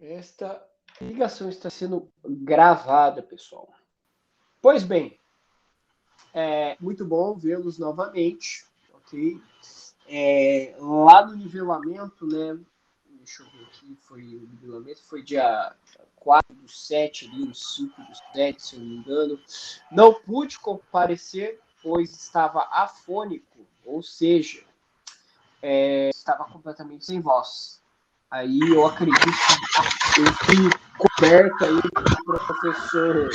Esta ligação está sendo gravada, pessoal. Pois bem, é muito bom vê-los novamente, ok? Lá no nivelamento, né? Deixa eu ver aqui, o nivelamento foi dia 4 do 7, ali, no 5 do 7, se eu não me engano. Não pude comparecer, pois estava afônico, ou seja, estava completamente sem voz. Aí eu acredito que eu fui coberto aí pelo professor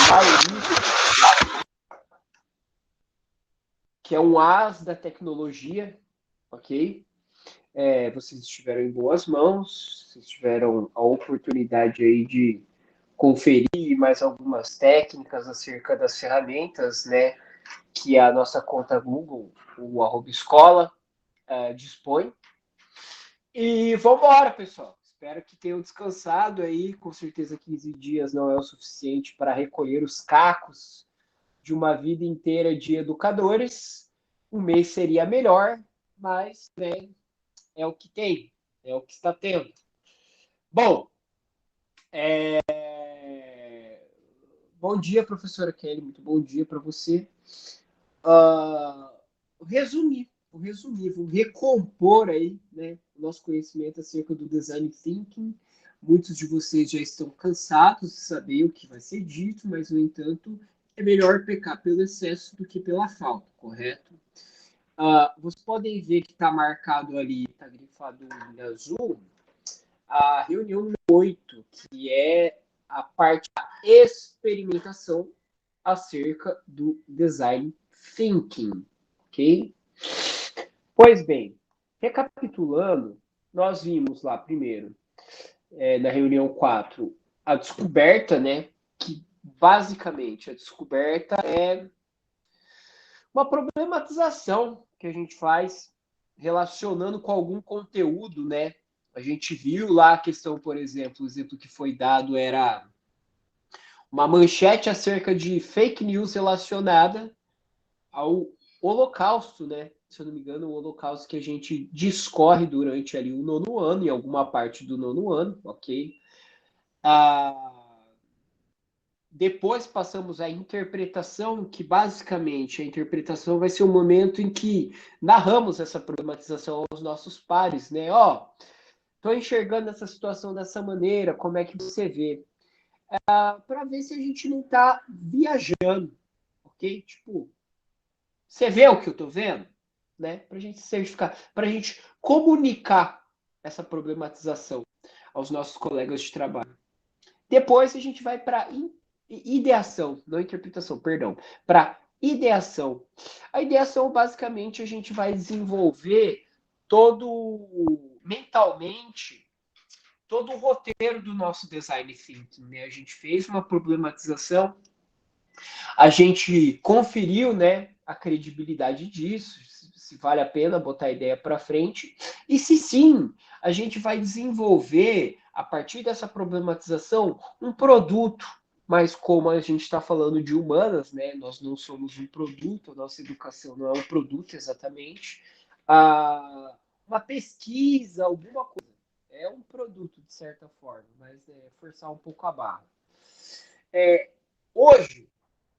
Maurício, que é um as da tecnologia, ok? Vocês estiveram em boas mãos, vocês tiveram a oportunidade aí de conferir mais algumas técnicas acerca das ferramentas, né, que a nossa conta Google, o @escola, dispõe. E vamos embora, pessoal. Espero que tenham descansado aí. Com certeza 15 dias não é o suficiente para recolher os cacos de uma vida inteira de educadores. Um mês seria melhor, mas né, é o que tem, é o que está tendo. Bom, bom dia, professora Kelly, muito bom dia para você. Vou recompor aí, né, o nosso conhecimento acerca do design thinking. Muitos de vocês já estão cansados de saber o que vai ser dito, mas, no entanto, é melhor pecar pelo excesso do que pela falta, correto? Vocês podem ver que está marcado ali, está grifado em azul, a reunião número 8, que é a parte da experimentação acerca do design thinking, ok? Pois bem, recapitulando, nós vimos lá primeiro, na reunião 4, a descoberta, né? Que basicamente a descoberta é uma problematização que a gente faz relacionando com algum conteúdo, né? A gente viu lá a questão, por exemplo, o exemplo que foi dado era uma manchete acerca de fake news relacionada ao Holocausto, né? Se eu não me engano, o Holocausto que a gente discorre durante ali o nono ano, em alguma parte do nono ano, ok? Depois passamos à interpretação, que basicamente a interpretação vai ser o momento em que narramos essa problematização aos nossos pares, né? Ó, tô enxergando essa situação dessa maneira, como é que você vê? Para ver se a gente não tá viajando, ok? Tipo, você vê o que eu tô vendo? Né? Para a gente certificar, para a gente comunicar essa problematização aos nossos colegas de trabalho. Depois a gente vai para ideação, não interpretação, perdão, para ideação. A ideação, basicamente, a gente vai desenvolver mentalmente, todo o roteiro do nosso design thinking. Né? A gente fez uma problematização, a gente conferiu, né, a credibilidade disso, se vale a pena botar a ideia para frente, e se sim, a gente vai desenvolver, a partir dessa problematização, um produto. Mas como a gente está falando de humanas, né, nós não somos um produto, a nossa educação não é um produto exatamente, uma pesquisa, alguma coisa, é um produto de certa forma, mas é forçar um pouco a barra. Hoje,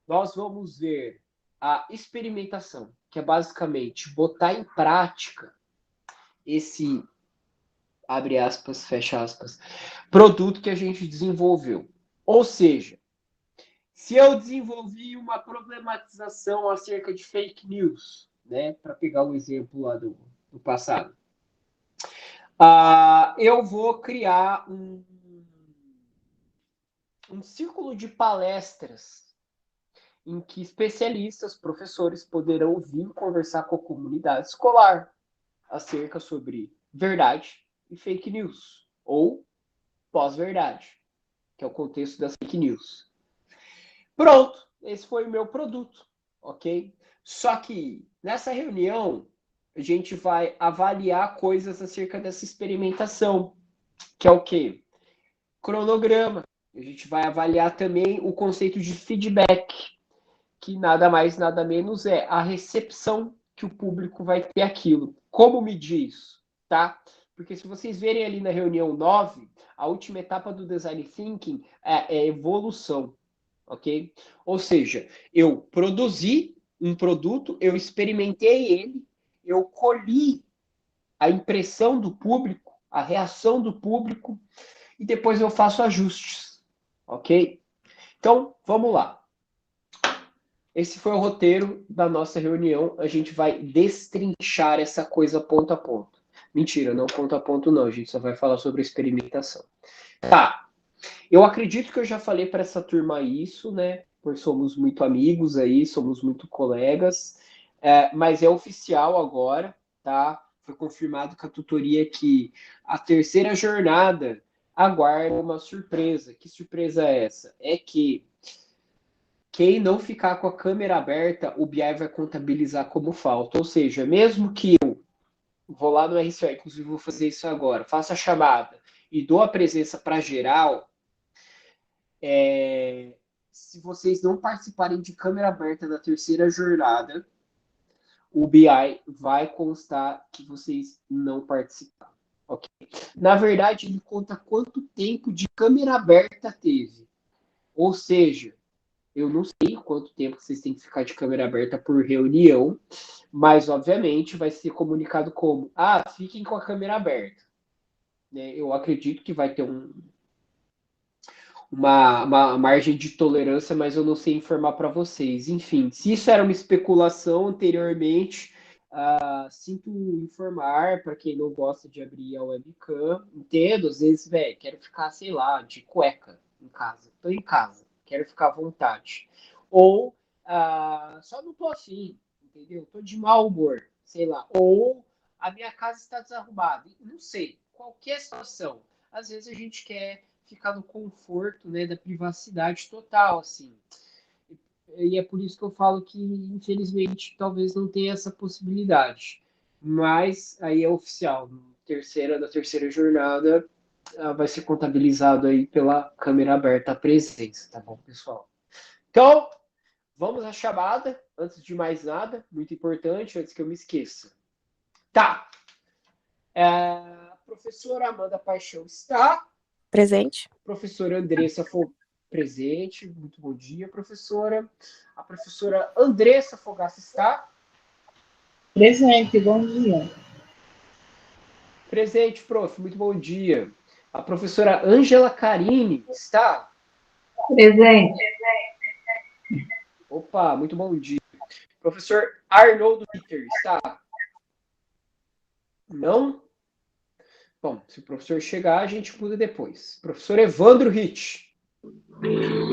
nós vamos ver a experimentação, que é basicamente botar em prática esse, abre aspas, fecha aspas, produto que a gente desenvolveu. Ou seja, se eu desenvolvi uma problematização acerca de fake news, né, para pegar um exemplo lá do passado, eu vou criar um círculo de palestras em que especialistas, professores poderão vir conversar com a comunidade escolar acerca sobre verdade e fake news, ou pós-verdade, que é o contexto das fake news. Pronto, esse foi o meu produto, ok? Só que nessa reunião a gente vai avaliar coisas acerca dessa experimentação, que é o quê? Cronograma. A gente vai avaliar também o conceito de feedback, que nada mais, nada menos a recepção que o público vai ter aquilo. Como medir isso, tá? Porque se vocês verem ali na reunião 9, a última etapa do Design Thinking é evolução, ok? Ou seja, eu produzi um produto, eu experimentei ele, eu colhi a impressão do público, a reação do público, e depois eu faço ajustes, ok? Então, vamos lá. Esse foi o roteiro da nossa reunião. A gente vai destrinchar essa coisa ponto a ponto. Mentira, não ponto a ponto não. A gente só vai falar sobre a experimentação. Tá. Eu acredito que eu já falei para essa turma isso, né? Porque somos muito amigos aí, somos muito colegas. Mas é oficial agora, tá? Foi confirmado com a tutoria que a terceira jornada aguarda uma surpresa. Que surpresa é essa? É que quem não ficar com a câmera aberta, o BI vai contabilizar como falta. Ou seja, mesmo que eu vou lá no RCO, inclusive vou fazer isso agora, faço a chamada e dou a presença para geral, se vocês não participarem de câmera aberta na terceira jornada, o BI vai constar que vocês não participaram. Okay? Na verdade, ele conta quanto tempo de câmera aberta teve. Ou seja, eu não sei quanto tempo vocês têm que ficar de câmera aberta por reunião, mas, obviamente, vai ser comunicado como, fiquem com a câmera aberta. Eu acredito que vai ter uma margem de tolerância, mas eu não sei informar para vocês. Enfim, se isso era uma especulação anteriormente, sinto informar para quem não gosta de abrir a webcam. Entendo, às vezes, quero ficar, sei lá, de cueca em casa. Estou em casa, quero ficar à vontade. Ou só não tô afim, entendeu? Tô de mau humor, sei lá. Ou a minha casa está desarrumada. Não sei. Qualquer situação. Às vezes a gente quer ficar no conforto, né, da privacidade total, assim. E é por isso que eu falo que, infelizmente, talvez não tenha essa possibilidade. Mas aí é oficial. Da terceira jornada, vai ser contabilizado aí pela câmera aberta a presença, tá bom, pessoal? Então, vamos à chamada, antes de mais nada, muito importante, antes que eu me esqueça. Tá. A professora Amanda Paixão está. Presente. Professora Andressa presente. Muito bom dia, professora. A professora Andressa Fogaça está. Presente, bom dia. Presente, prof. Muito bom dia. A professora Ângela Carini está. Presente. Opa, muito bom dia. Professor Arnoldo Ritter está. Não? Bom, se o professor chegar, a gente muda depois. Professor Evandro Ritt.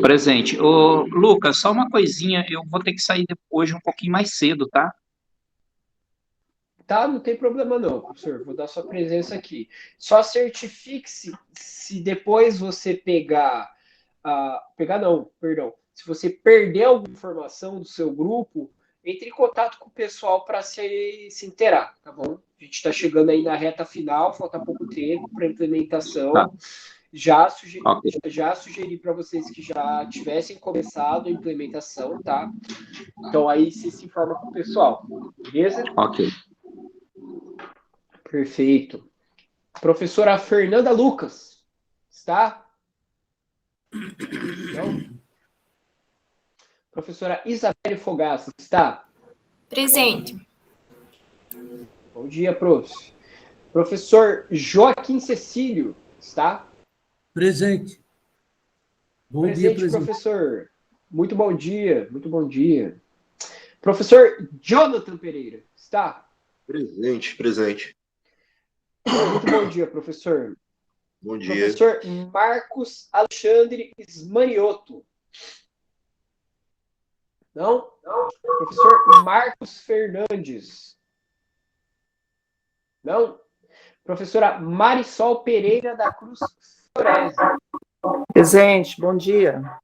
Presente. Ô, Lucas, só uma coisinha, eu vou ter que sair hoje um pouquinho mais cedo, tá? Tá, não tem problema não, professor. Vou dar sua presença aqui. Só certifique-se se depois você pegar... pegar não, perdão. Se você perder alguma informação do seu grupo, entre em contato com o pessoal para se inteirar, tá bom? A gente está chegando aí na reta final, falta pouco tempo para implementação. Tá. Já sugeri para vocês que já tivessem começado a implementação, tá? Então aí você se informa com o pessoal, beleza? Ok. Perfeito. Professora Fernanda Lucas, está? Não? Professora Isabelle Fogaça, está? Presente. Bom dia, prof. Professor Joaquim Cecílio, está? Presente. Bom dia, presidente. Professor. Muito bom dia, muito bom dia. Professor Jonathan Pereira, está? Presente. Muito bom dia, professor. Bom dia. Professor Marcos Alexandre Ismanioto. Não? Professor Marcos Fernandes. Não? Professora Marisol Pereira da Cruz Florese. Presente, bom dia.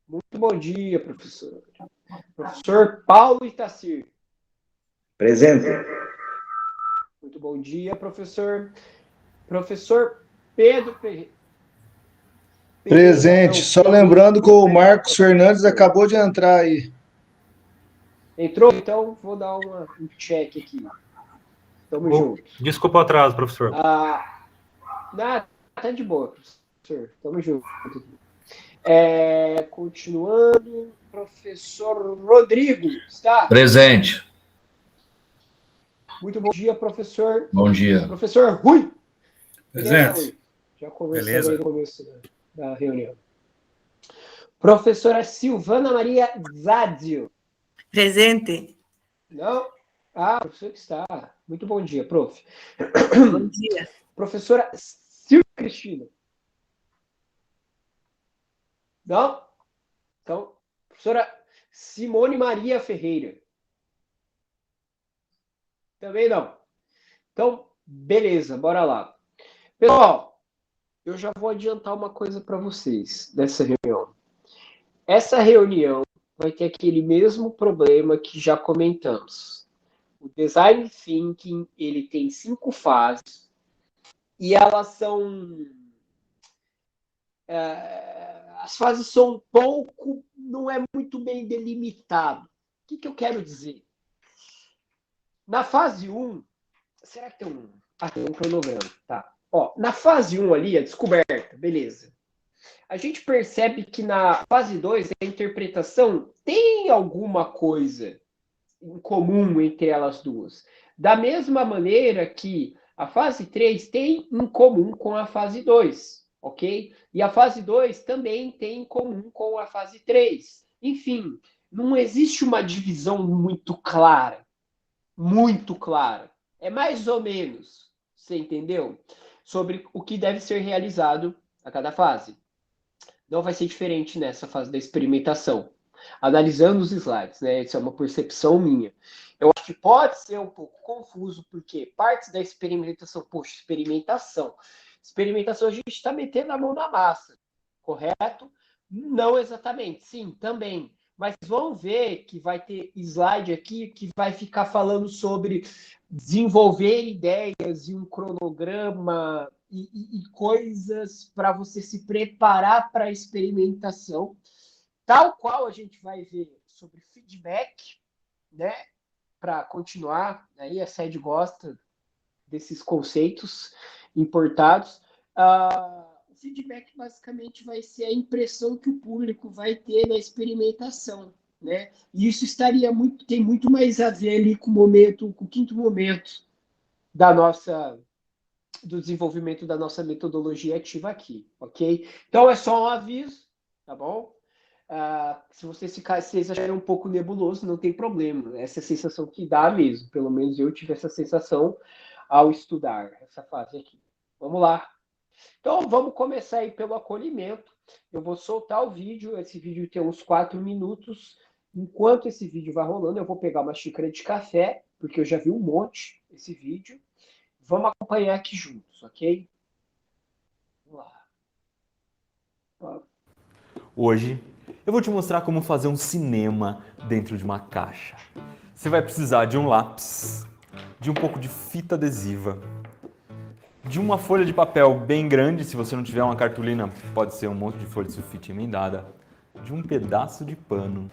Muito bom dia, professor. Professor Paulo Itacir. Presente. Muito bom dia, professor. Professor Pedro Pereira. Presente. Só lembrando que o Marcos Fernandes acabou de entrar aí. Entrou? Então, vou dar um check aqui. Tamo junto. Desculpa o atraso, professor. Nada, tá de boa, professor. Tamo junto. Continuando, professor Rodrigo, está? Presente. Muito bom dia, professor. Bom dia. Professor Rui. Presente. Rui? Já conversamos Beleza. aí no começo da reunião. Professora Silvana Maria Zadio. Presente. Não? Professor que está. Muito bom dia, prof. Bom dia. Professora Silvia Cristina. Não? Então, professora Simone Maria Ferreira. Também não. Então, beleza, bora lá. Pessoal, eu já vou adiantar uma coisa para vocês dessa reunião. Essa reunião vai ter aquele mesmo problema que já comentamos. O Design Thinking, ele tem 5 fases e elas são... as fases são um pouco... não é muito bem delimitado. O que eu quero dizer? Na fase 1, será que tem tem um cronograma? Tá. Na fase 1 ali, a descoberta, beleza. A gente percebe que na fase 2, a interpretação tem alguma coisa em comum entre elas duas. Da mesma maneira que a fase 3 tem em comum com a fase 2, ok? E a fase 2 também tem em comum com a fase 3. Enfim, não existe uma divisão muito clara. Muito clara. É mais ou menos, você entendeu? Sobre o que deve ser realizado a cada fase. Não vai ser diferente nessa fase da experimentação. Analisando os slides, né? Isso é uma percepção minha. Eu acho que pode ser um pouco confuso, porque partes da experimentação, experimentação. Experimentação a gente está metendo a mão na massa, correto? Não exatamente, sim, também. Mas vão ver que vai ter slide aqui que vai ficar falando sobre desenvolver ideias e um cronograma e coisas para você se preparar para a experimentação, tal qual a gente vai ver sobre feedback, né? Para continuar, aí a SED gosta desses conceitos importados. O feedback basicamente vai ser a impressão que o público vai ter na experimentação, né? E isso tem muito mais a ver ali com o quinto momento do desenvolvimento da nossa metodologia ativa aqui, ok? Então é só um aviso, tá bom? Se vocês acharem um pouco nebuloso, não tem problema. Essa é a sensação que dá mesmo. Pelo menos eu tive essa sensação ao estudar essa fase aqui. Vamos lá. Então, vamos começar aí pelo acolhimento. Eu vou soltar o vídeo. Esse vídeo tem uns 4 minutos. Enquanto esse vídeo vai rolando, eu vou pegar uma xícara de café, porque eu já vi um monte esse vídeo. Vamos acompanhar aqui juntos, ok? Vamos lá. Hoje, eu vou te mostrar como fazer um cinema dentro de uma caixa. Você vai precisar de um lápis, de um pouco de fita adesiva, de uma folha de papel bem grande, se você não tiver uma cartolina, pode ser um monte de folha de sulfite emendada, de um pedaço de pano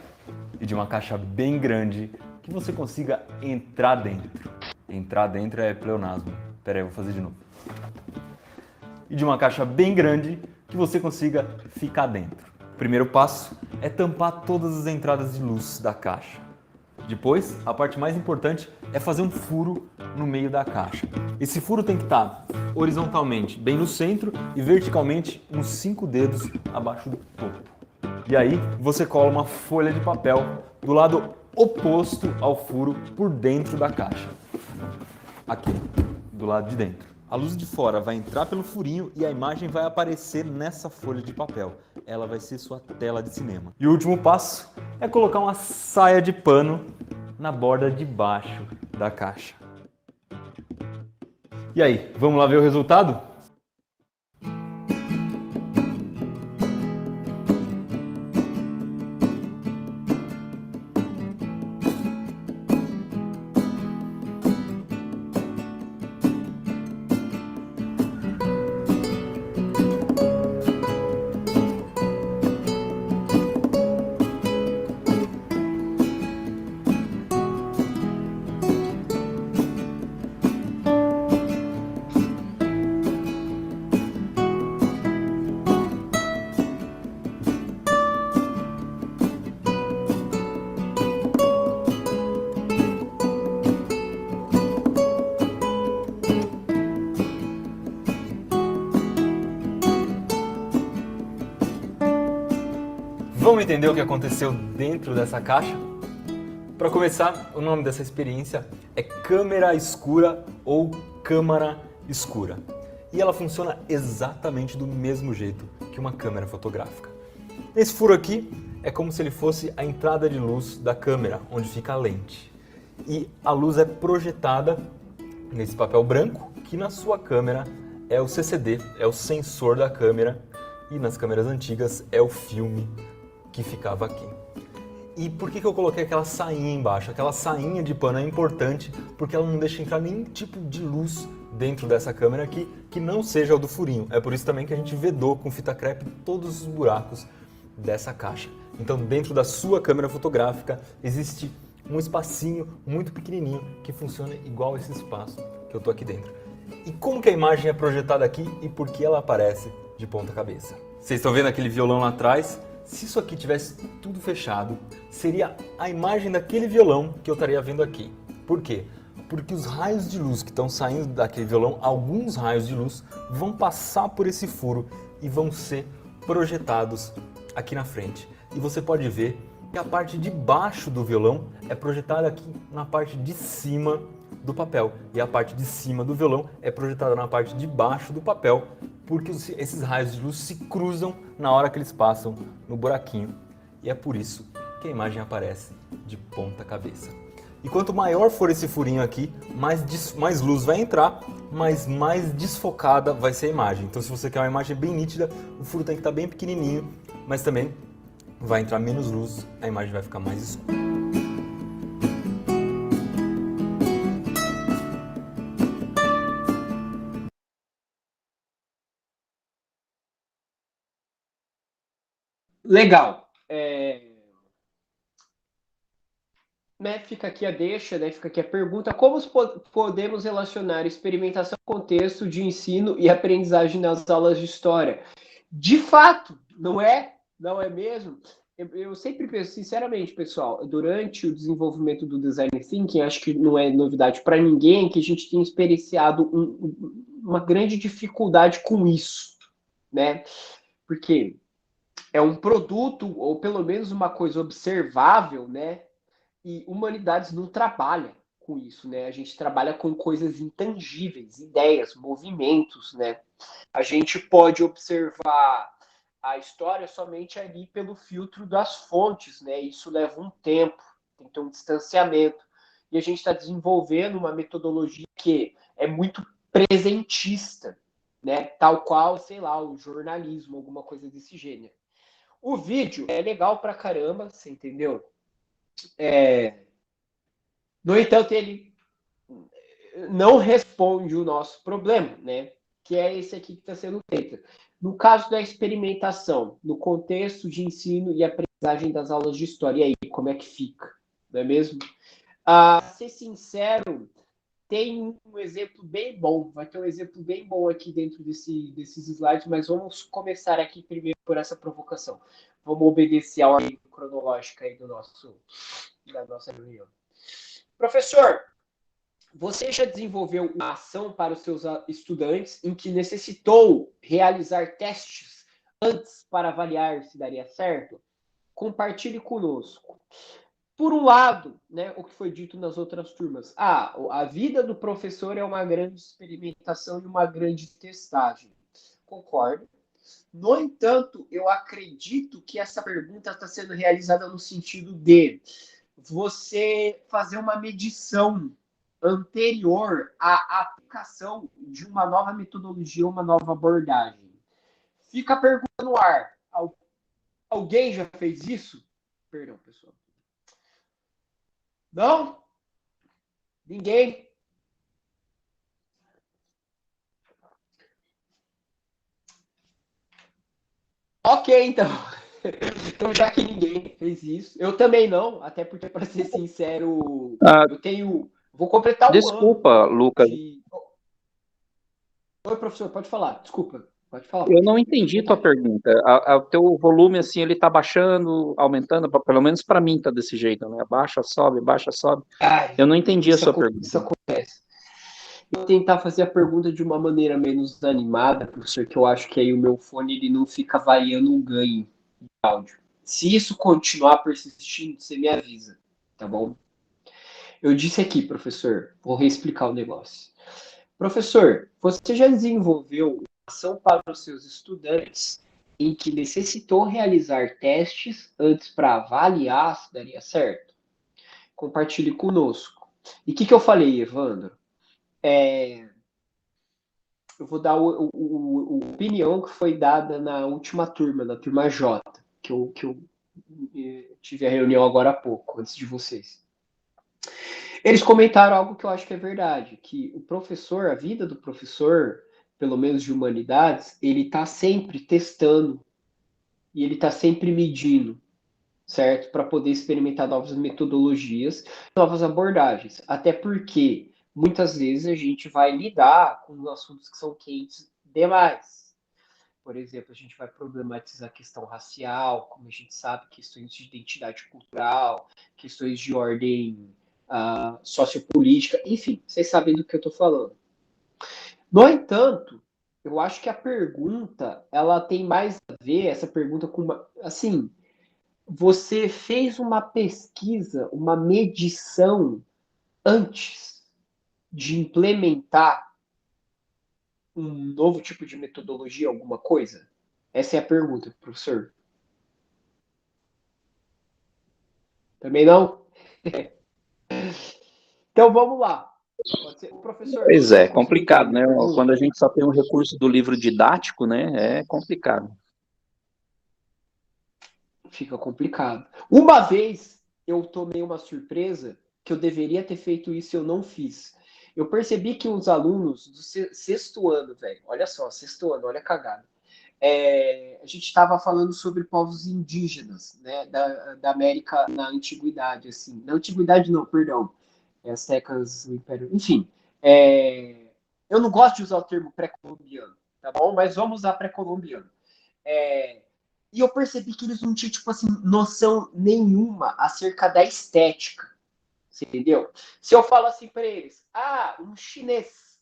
e de uma caixa bem grande que você consiga entrar dentro. Entrar dentro é pleonasmo. Pera aí, eu vou fazer de novo. E de uma caixa bem grande que você consiga ficar dentro. O primeiro passo é tampar todas as entradas de luz da caixa. Depois, a parte mais importante é fazer um furo no meio da caixa. Esse furo tem que estar horizontalmente bem no centro e verticalmente uns 5 dedos abaixo do topo. E aí, você cola uma folha de papel do lado oposto ao furo por dentro da caixa. Aqui, do lado de dentro. A luz de fora vai entrar pelo furinho e a imagem vai aparecer nessa folha de papel. Ela vai ser sua tela de cinema. E o último passo é colocar uma saia de pano na borda de baixo da caixa. E aí, vamos lá ver o resultado? vamos entender o que aconteceu dentro dessa caixa? Para começar, o nome dessa experiência é câmera escura ou câmara escura. E ela funciona exatamente do mesmo jeito que uma câmera fotográfica. Esse furo aqui é como se ele fosse a entrada de luz da câmera, onde fica a lente. E a luz é projetada nesse papel branco, que na sua câmera é o CCD, é o sensor da câmera, e nas câmeras antigas é o filme que ficava aqui. E por que eu coloquei aquela sainha embaixo? Aquela sainha de pano é importante porque ela não deixa entrar nenhum tipo de luz dentro dessa câmera aqui que não seja o do furinho. É por isso também que a gente vedou com fita crepe todos os buracos dessa caixa. Então dentro da sua câmera fotográfica existe um espacinho muito pequenininho que funciona igual esse espaço que eu tô aqui dentro. E como que a imagem é projetada aqui e por que ela aparece de ponta cabeça? Vocês estão vendo aquele violão lá atrás? Se isso aqui tivesse tudo fechado, seria a imagem daquele violão que eu estaria vendo aqui. Por quê? Porque os raios de luz que estão saindo daquele violão, alguns raios de luz, vão passar por esse furo e vão ser projetados aqui na frente. E você pode ver que a parte de baixo do violão é projetada aqui na parte de cima do papel. E a parte de cima do violão é projetada na parte de baixo do papel, porque esses raios de luz se cruzam na hora que eles passam no buraquinho. E é por isso que a imagem aparece de ponta cabeça. E quanto maior for esse furinho aqui, mais luz vai entrar, mas mais desfocada vai ser a imagem. Então se você quer uma imagem bem nítida, o furo tem que estar bem pequenininho, mas também vai entrar menos luz, a imagem vai ficar mais escura. Legal. Né, fica aqui a deixa, né, fica aqui a pergunta: como podemos relacionar experimentação, contexto de ensino e aprendizagem nas aulas de história? De fato, não é mesmo? Eu sempre penso, sinceramente, pessoal, durante o desenvolvimento do Design Thinking, acho que não é novidade para ninguém que a gente tem experienciado uma grande dificuldade com isso, né? Porque é um produto, ou pelo menos uma coisa observável, né? E humanidades não trabalha com isso, né? A gente trabalha com coisas intangíveis, ideias, movimentos, né? A gente pode observar a história somente ali pelo filtro das fontes, né? Isso leva um tempo, tem que ter um distanciamento. E a gente está desenvolvendo uma metodologia que é muito presentista, né? Tal qual, sei lá, o jornalismo, alguma coisa desse gênero. O vídeo é legal pra caramba, você entendeu? No entanto, ele não responde o nosso problema, né? Que é esse aqui que está sendo feito. No caso da experimentação, no contexto de ensino e aprendizagem das aulas de história, e aí, como é que fica? Não é mesmo? Ser sincero, tem um exemplo bem bom, vai ter um exemplo bem bom aqui dentro desses slides, mas vamos começar aqui primeiro por essa provocação. Vamos obedecer a ordem cronológica aí da nossa reunião. Professor, você já desenvolveu uma ação para os seus estudantes em que necessitou realizar testes antes para avaliar se daria certo? Compartilhe conosco. Por um lado, né, o que foi dito nas outras turmas, a vida do professor é uma grande experimentação e uma grande testagem. Concordo. No entanto, eu acredito que essa pergunta está sendo realizada no sentido de você fazer uma medição anterior à aplicação de uma nova metodologia, uma nova abordagem. Fica a pergunta no ar. Alguém já fez isso? Perdão, pessoal. Não? Ninguém? Ok, então. Então, já que ninguém fez isso, eu também não, até porque, para ser sincero, eu tenho... Vou completar um Desculpa, ano Lucas. Oi, professor, pode falar. Desculpa, pode falar. Eu não entendi tua pergunta. O teu volume, assim, ele tá baixando, aumentando, pelo menos para mim tá desse jeito, né? Baixa, sobe, baixa, sobe. Eu não entendi a sua pergunta. Isso acontece. Eu vou tentar fazer a pergunta de uma maneira menos animada, professor, que eu acho que aí o meu fone ele não fica variando o ganho de áudio. Se isso continuar persistindo, você me avisa, tá bom? Eu disse aqui, professor, vou reexplicar o negócio. Professor, você já desenvolveu uma ação para os seus estudantes em que necessitou realizar testes antes para avaliar se daria certo? Compartilhe conosco. E o que eu falei, Evandro? Eu vou dar a opinião que foi dada na última turma, na turma J, que eu tive a reunião agora há pouco, antes de vocês. Eles comentaram algo que eu acho que é verdade, que o professor, a vida do professor, pelo menos de humanidades, ele está sempre testando e ele está sempre medindo, certo? Para poder experimentar novas metodologias, novas abordagens. Até porque muitas vezes a gente vai lidar com assuntos que são quentes demais. Por exemplo, a gente vai problematizar a questão racial, como a gente sabe, questões de identidade cultural, questões de ordem sociopolítica, enfim, vocês sabem do que eu estou falando. No entanto, eu acho que a pergunta, ela tem mais a ver, essa pergunta com uma, assim, você fez uma pesquisa, uma medição antes de implementar um novo tipo de metodologia, alguma coisa? Essa é a pergunta, professor. Também não? Então vamos lá. Pode ser. Professor. Pois é, complicado, né? Quando a gente só tem um recurso do livro didático, né? É complicado. Fica complicado. Uma vez eu tomei uma surpresa que eu deveria ter feito isso e eu não fiz. Eu percebi que os alunos do sexto ano, velho, olha só, sexto ano, olha a cagada. A gente estava falando sobre povos indígenas, né, da América na antiguidade, assim. Na antiguidade não, perdão. Aztecas, o Império, enfim. Eu não gosto de usar o termo pré-colombiano, tá bom? Mas vamos usar pré-colombiano. E eu percebi que eles não tinham, tipo assim, noção nenhuma acerca da estética. Você entendeu? Se eu falo assim para eles, um chinês,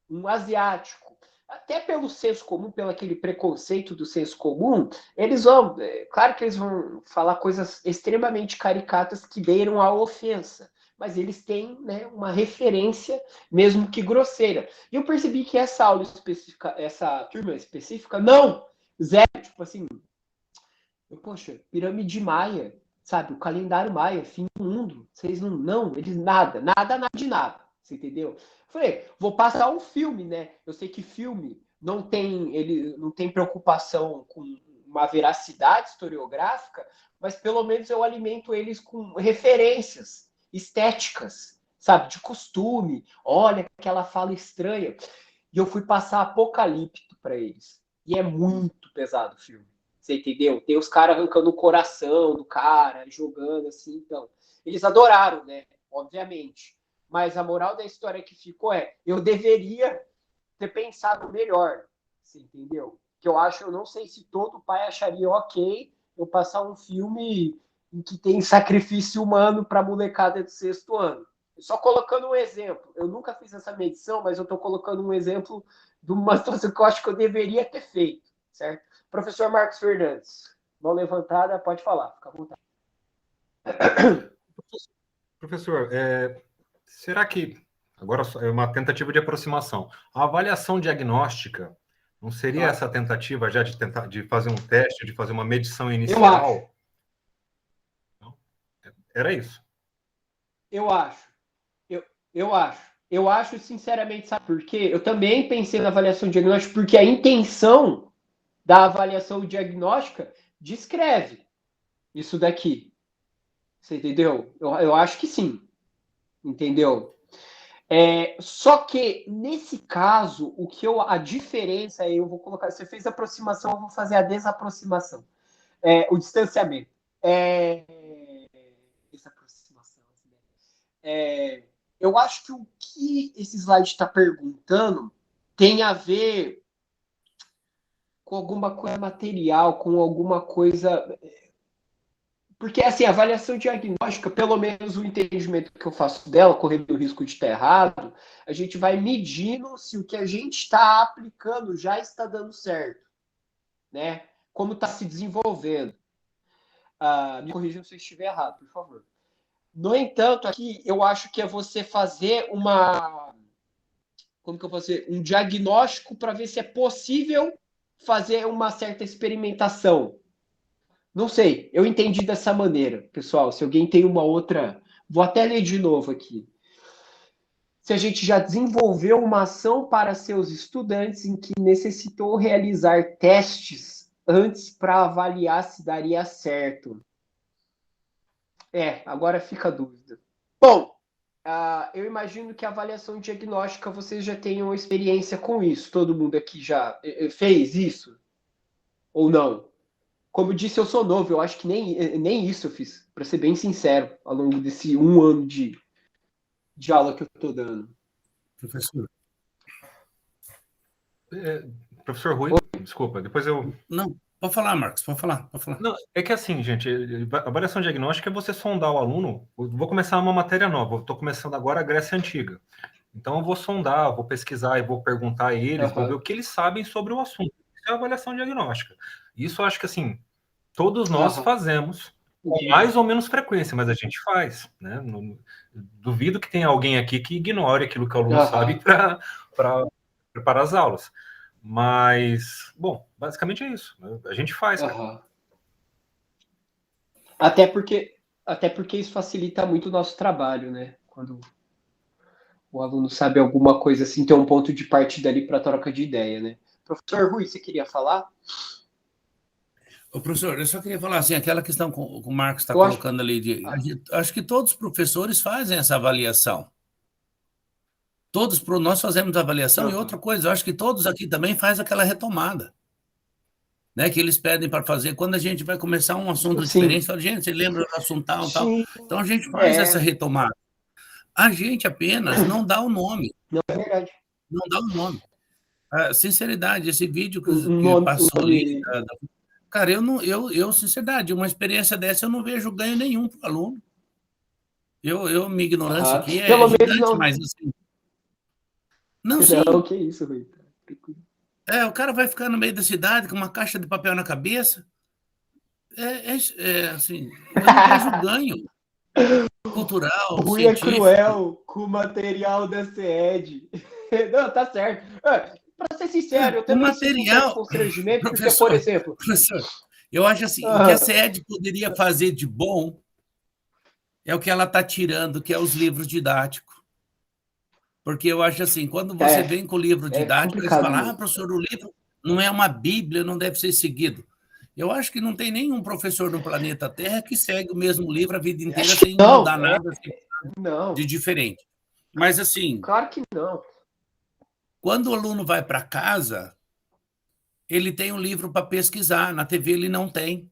um asiático, até pelo senso comum, pelo aquele preconceito do senso comum, eles vão, claro que eles vão falar coisas extremamente caricatas que beiram a ofensa, mas eles têm, né, uma referência, mesmo que grosseira. E eu percebi que essa aula específica, essa turma específica, não, zero, tipo assim, poxa, pirâmide maia, sabe? O calendário maia, fim do mundo. Vocês não, eles nada de nada. Você entendeu? Falei, vou passar um filme, né? Eu sei que filme ele não tem preocupação com uma veracidade historiográfica, mas pelo menos eu alimento eles com referências estéticas, sabe? De costume. Olha aquela fala estranha. E eu fui passar Apocalipto para eles. E é muito pesado o filme. Você entendeu? Tem os caras arrancando o coração do cara, jogando assim, então. Eles adoraram, né? Obviamente. Mas a moral da história que ficou eu deveria ter pensado melhor. Você entendeu? Que eu não sei se todo pai acharia ok eu passar um filme em que tem sacrifício humano para molecada do sexto ano. Só colocando um exemplo. Eu nunca fiz essa medição, mas eu estou colocando um exemplo de uma situação que eu acho que eu deveria ter feito, certo? Professor Marcos Fernandes, mão levantada, pode falar, fica à vontade. Professor, será que, agora é uma tentativa de aproximação, a avaliação diagnóstica não seria essa tentativa já de fazer um teste, de fazer uma medição inicial? Era isso. Eu acho, sinceramente, sabe por quê? Eu também pensei na avaliação diagnóstica, porque a intenção da avaliação diagnóstica descreve isso daqui. Você entendeu? Eu acho que sim. Entendeu? Só que, nesse caso, a diferença, eu vou colocar, você fez a aproximação, eu vou fazer a desaproximação. O distanciamento. Desaproximação. Eu acho que o que esse slide está perguntando tem a ver com alguma coisa material, com alguma coisa... Porque, assim, a avaliação diagnóstica, pelo menos o entendimento que eu faço dela, correndo o risco de estar errado, a gente vai medindo se o que a gente está aplicando já está dando certo, né? Como está se desenvolvendo. Me corrijam se eu estiver errado, por favor. No entanto, aqui eu acho que é você fazer como que eu posso dizer? Um diagnóstico para ver se é possível fazer uma certa experimentação. Não sei, eu entendi dessa maneira, pessoal. Se alguém tem uma outra, vou até ler de novo aqui. Se a gente já desenvolveu uma ação para seus estudantes em que necessitou realizar testes antes para avaliar se daria certo. Agora fica a dúvida. Bom, eu imagino que a avaliação diagnóstica vocês já tenham experiência com isso. Todo mundo aqui já fez isso? Ou não? Como eu disse, eu sou novo. Eu acho que nem isso eu fiz, para ser bem sincero, ao longo desse 1 ano de aula que eu estou dando. Professor. Professor Rui, desculpa, depois eu... Não, pode falar, Marcos, pode falar. Não, é que assim, gente, a avaliação diagnóstica é você sondar o aluno. Eu vou começar uma matéria nova, eu estou começando agora a Grécia Antiga. Então eu vou sondar, vou pesquisar e vou perguntar a eles, vou ver o que eles sabem sobre o assunto. Isso é a avaliação diagnóstica. Isso eu acho que, assim, todos nós fazemos com mais ou menos frequência, mas a gente faz, né? Duvido que tenha alguém aqui que ignore aquilo que o aluno sabe para preparar as aulas. Mas, bom, basicamente é isso. A gente faz. Até porque isso facilita muito o nosso trabalho, né? Quando o aluno sabe alguma coisa assim, tem um ponto de partida ali para troca de ideia, né? Professor Rui, você queria falar? Ô, professor, eu só queria falar assim, aquela questão que o Marcos está colocando ali, acho que todos os professores fazem essa avaliação. Nós fazemos avaliação, e outra coisa, eu acho que todos aqui também fazem aquela retomada, né, que eles pedem para fazer, quando a gente vai começar um assunto diferente, fala, gente, você lembra do assunto tal, tal? Então a gente faz essa retomada. A gente apenas não dá o nome. Não, é verdade. Não dá o nome. Sinceridade, esse vídeo que passou ali... Cara, eu, sinceridade, uma experiência dessa eu não vejo ganho nenhum para o aluno. Minha ignorância aqui é gigante, não... mas assim... Não, sim. Não, que isso, Rui. O cara vai ficar no meio da cidade com uma caixa de papel na cabeça. Assim, eu não vejo ganho cultural, o Rui científico. É cruel com o material da CED. Não, tá certo. Para ser sincero, eu também sinto um constrangimento, porque, por exemplo... Professor, eu acho assim, o que a CED poderia fazer de bom é o que ela está tirando, que é os livros didáticos. Porque eu acho assim, quando você vem com o livro didático, eles falam, professor, o livro não é uma bíblia, não deve ser seguido. Eu acho que não tem nenhum professor no planeta Terra que segue o mesmo livro a vida inteira sem mudar nada de diferente. Mas assim... Claro que não. Quando o aluno vai para casa, ele tem um livro para pesquisar, na TV ele não tem.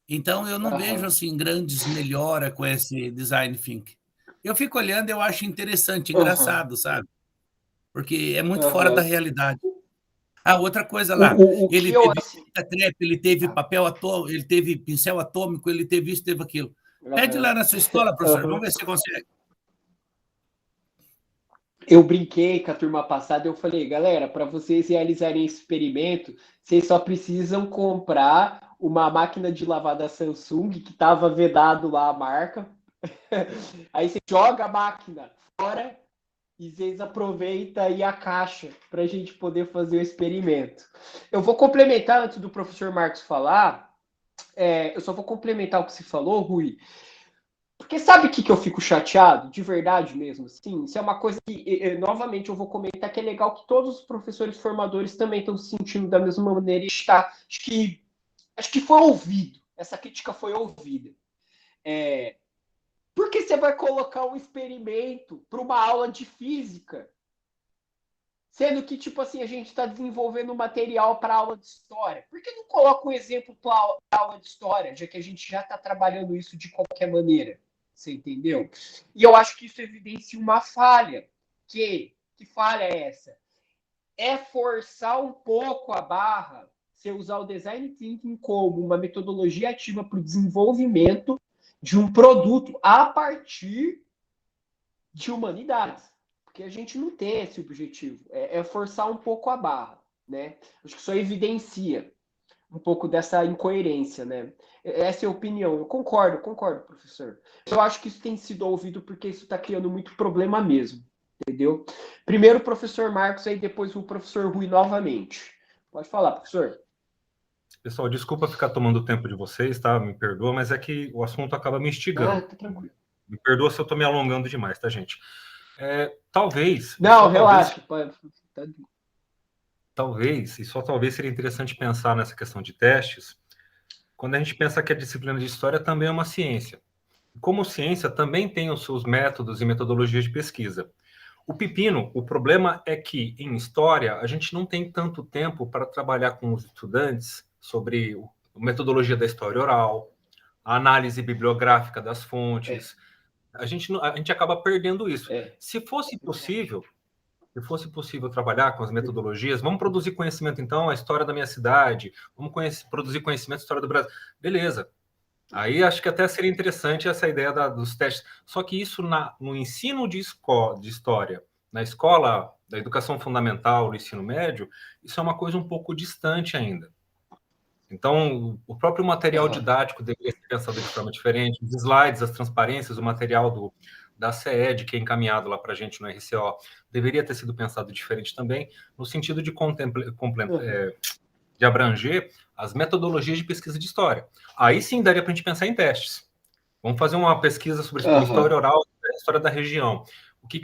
Então, eu não vejo assim grandes melhoras com esse design thinking. Eu fico olhando, eu acho interessante, engraçado, sabe? Porque é muito fora da realidade. Outra coisa lá, ele teve fita crepe, ele teve papel atômico, ele teve pincel atômico, ele teve isso, teve aquilo. Pede lá na sua escola, professor, vamos ver se você consegue. Eu brinquei com a turma passada, eu falei, galera, para vocês realizarem esse experimento, vocês só precisam comprar uma máquina de lavar da Samsung, que estava vedado lá a marca. Aí você joga a máquina fora e vocês aproveitam aí a caixa para a gente poder fazer o experimento. Eu vou complementar, antes do professor Marcos falar, eu só vou complementar o que você falou, Rui. Porque sabe o que eu fico chateado? De verdade mesmo, assim? Isso é uma coisa que, novamente, eu vou comentar que é legal que todos os professores formadores também estão se sentindo da mesma maneira e acho que foi ouvido. Essa crítica foi ouvida. Por que você vai colocar um experimento para uma aula de física? Sendo que, tipo assim, a gente está desenvolvendo material para aula de história. Por que não coloca um exemplo para aula de história, já que a gente já está trabalhando isso de qualquer maneira? Você entendeu? E eu acho que isso evidencia uma falha. Que falha é essa? É forçar um pouco a barra, você usar o Design Thinking como uma metodologia ativa para o desenvolvimento de um produto a partir de humanidades. Porque a gente não tem esse objetivo. É forçar um pouco a barra, né? Acho que isso evidencia. um pouco dessa incoerência, né? Essa é a opinião. Eu concordo, professor. Eu acho que isso tem sido ouvido porque isso está criando muito problema mesmo, entendeu? Primeiro o professor Marcos, aí depois o professor Rui novamente. Pode falar, professor. Pessoal, desculpa ficar tomando o tempo de vocês, tá? Me perdoa, mas é que o assunto acaba me instigando. Tá tranquilo. Me perdoa se eu estou me alongando demais, tá, gente? Talvez... Não, relaxa. Talvez, e só talvez seria interessante pensar nessa questão de testes, quando a gente pensa que a disciplina de história também é uma ciência. Como ciência, também tem os seus métodos e metodologias de pesquisa. O pepino, o problema é que, em história, a gente não tem tanto tempo para trabalhar com os estudantes sobre a metodologia da história oral, a análise bibliográfica das fontes. A gente acaba perdendo isso. Se fosse possível trabalhar com as metodologias, vamos produzir conhecimento, então, a história da minha cidade, vamos produzir conhecimento da história do Brasil. Beleza. Aí acho que até seria interessante essa ideia dos testes. Só que isso no ensino de história, na escola da educação fundamental, no ensino médio, isso é uma coisa um pouco distante ainda. Então, o próprio material didático deveria ser pensado de forma diferente. Os slides, as transparências, o material da CED, que é encaminhado lá para a gente no RCO, deveria ter sido pensado diferente também, no sentido de abranger as metodologias de pesquisa de história. Aí sim daria para a gente pensar em testes. Vamos fazer uma pesquisa sobre história oral, história da região. O que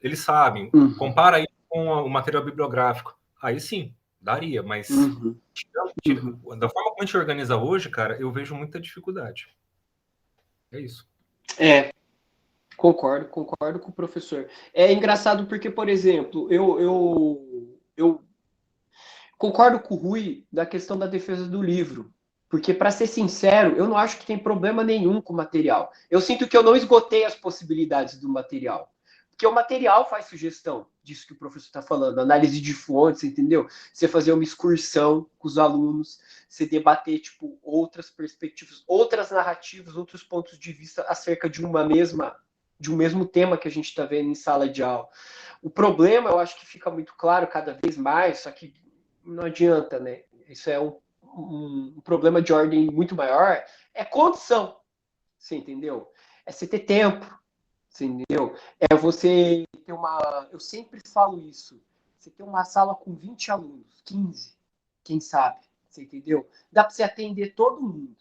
eles sabem? Compara isso com o material bibliográfico. Aí sim, daria, mas da forma como a gente organiza hoje, cara, eu vejo muita dificuldade. É isso. Concordo com o professor. É engraçado porque, por exemplo, eu concordo com o Rui da questão da defesa do livro. Porque, para ser sincero, eu não acho que tem problema nenhum com o material. Eu sinto que eu não esgotei as possibilidades do material. Porque o material faz sugestão disso que o professor está falando, análise de fontes, entendeu? Você fazer uma excursão com os alunos, você debater tipo, outras perspectivas, outras narrativas, outros pontos de vista acerca de um mesmo tema que a gente está vendo em sala de aula. O problema, eu acho que fica muito claro cada vez mais, só que não adianta, né? Isso é um problema de ordem muito maior, é condição, você entendeu? É você ter tempo, você entendeu? É você ter eu sempre falo isso, você ter uma sala com 20 alunos, 15, quem sabe, você entendeu? Dá para você atender todo mundo,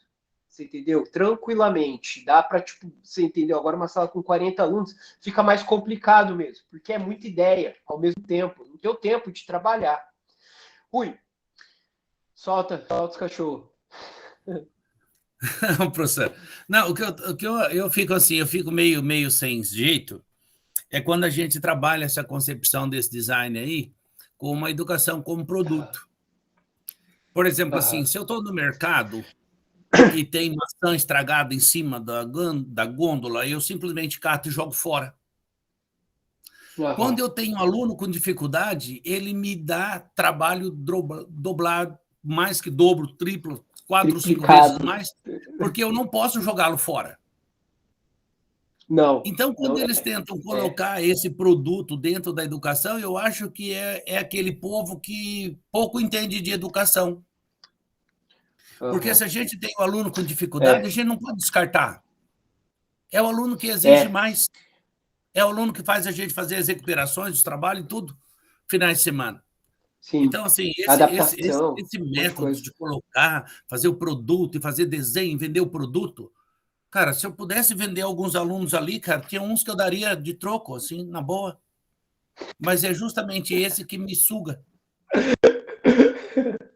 você entendeu? Tranquilamente, dá para, tipo, você entendeu? Agora uma sala com 40 alunos fica mais complicado mesmo, porque é muita ideia ao mesmo tempo, não tem o tempo de trabalhar. Rui, solta os cachorros. Professor. Não, o que eu fico assim, eu fico meio sem jeito, é quando a gente trabalha essa concepção desse design aí com uma educação como produto. Por exemplo, assim, se eu estou no mercado e tem maçã estragada em cima da gôndola, eu simplesmente cato e jogo fora. Quando eu tenho um aluno com dificuldade, ele me dá trabalho dobrar mais que dobro, triplo, 4, 5 vezes mais, porque eu não posso jogá-lo fora. Não. Então, quando eles tentam colocar esse produto dentro da educação, eu acho que é aquele povo que pouco entende de educação. Porque se a gente tem um aluno com dificuldade, a gente não pode descartar. É o aluno que exige mais. É o aluno que faz a gente fazer as recuperações dos trabalhos e tudo, finais de semana. Sim. Então, assim, esse método de colocar, fazer o produto e fazer desenho, vender o produto, cara, se eu pudesse vender alguns alunos ali, cara, tinha uns que eu daria de troco, assim, na boa. Mas é justamente esse que me suga.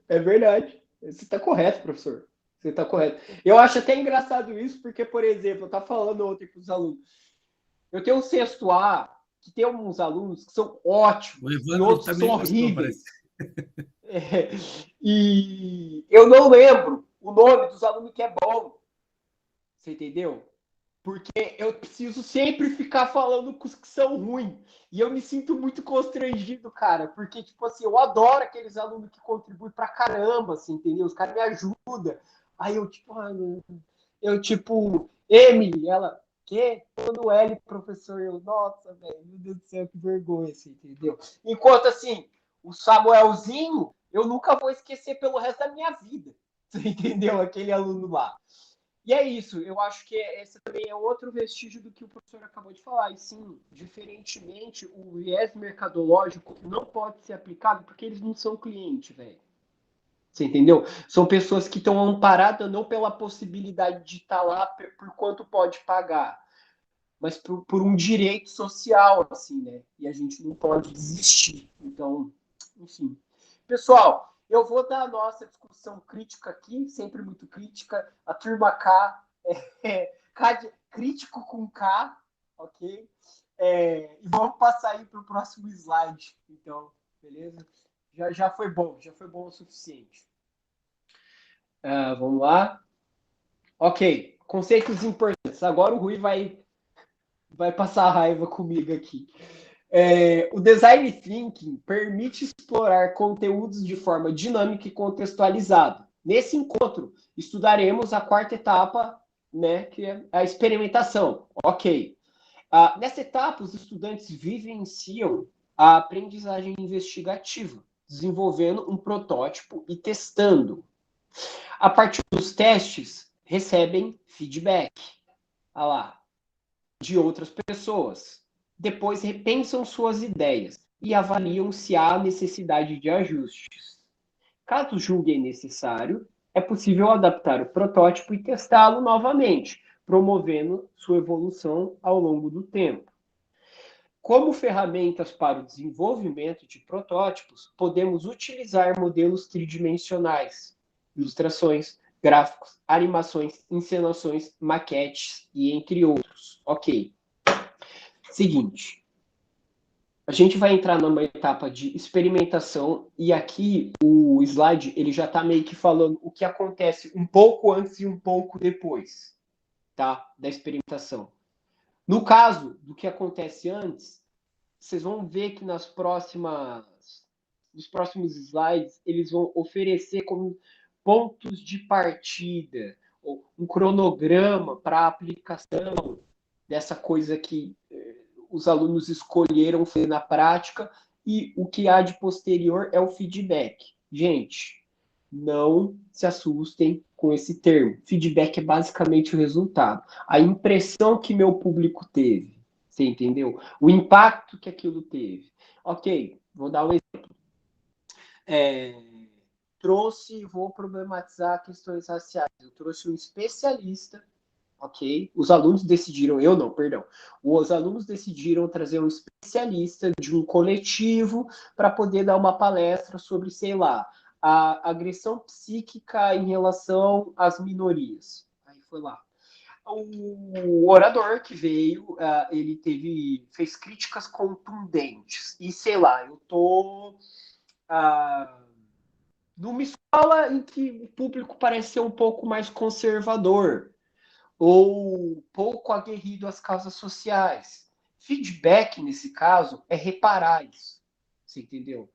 É verdade. Você está correto, professor. Você está correto. Eu acho até engraçado isso, porque, por exemplo, eu estava falando ontem com os alunos. Eu tenho um sexto A, que tem alguns alunos que são ótimos, e outros que são horríveis. E eu não lembro o nome dos alunos que é bom. Você entendeu? Porque eu preciso sempre ficar falando com os que são ruins. E eu me sinto muito constrangido, cara. Porque, tipo assim, eu adoro aqueles alunos que contribuem pra caramba, assim, entendeu? Os caras me ajudam. Aí eu, tipo, Emily, ela, que? Todo L, professor. Eu, nossa, velho, meu Deus do céu, que vergonha, assim, entendeu? Enquanto, assim, o Samuelzinho, eu nunca vou esquecer pelo resto da minha vida. Você entendeu? Aquele aluno lá. E é isso, eu acho que esse também é outro vestígio do que o professor acabou de falar. E sim, diferentemente, o viés mercadológico não pode ser aplicado porque eles não são cliente, velho. Você entendeu? São pessoas que estão amparadas não pela possibilidade de estar lá por quanto pode pagar, mas por um direito social, assim, né? E a gente não pode desistir. Então, enfim. Pessoal, eu vou dar a nossa discussão crítica aqui, sempre muito crítica. A turma K, crítico com K, ok? E vamos passar aí para o próximo slide, então, beleza? Já foi bom o suficiente. Vamos lá. Ok, conceitos importantes. Agora o Rui vai passar raiva comigo aqui. O design thinking permite explorar conteúdos de forma dinâmica e contextualizada. Nesse encontro, estudaremos a quarta etapa, né, que é a experimentação. Ok. Nessa etapa, os estudantes vivenciam a aprendizagem investigativa, desenvolvendo um protótipo e testando. A partir dos testes, recebem feedback de outras pessoas. Depois repensam suas ideias e avaliam se há necessidade de ajustes. Caso julguem necessário, é possível adaptar o protótipo e testá-lo novamente, promovendo sua evolução ao longo do tempo. Como ferramentas para o desenvolvimento de protótipos, podemos utilizar modelos tridimensionais, ilustrações, gráficos, animações, encenações, maquetes e entre outros. Ok. Seguinte. A gente vai entrar numa etapa de experimentação e aqui o slide ele já está meio que falando o que acontece um pouco antes e um pouco depois, tá? Da experimentação. No caso do que acontece antes, vocês vão ver que nos próximos slides eles vão oferecer como pontos de partida, ou um cronograma para a aplicação dessa coisa que os alunos escolheram fazer na prática e o que há de posterior é o feedback. Gente, não se assustem com esse termo. Feedback é basicamente o resultado. A impressão que meu público teve. Você entendeu? O impacto que aquilo teve. Ok, vou dar um exemplo. Vou problematizar questões raciais. Eu trouxe um especialista, ok? Os alunos decidiram, os alunos decidiram trazer um especialista de um coletivo para poder dar uma palestra sobre, sei lá, a agressão psíquica em relação às minorias. Aí foi lá. O orador que veio, ele fez críticas contundentes. E, sei lá, eu tô numa escola em que o público parece ser um pouco mais conservador ou pouco aguerrido às causas sociais. Feedback, nesse caso, é reparar isso. Você entendeu?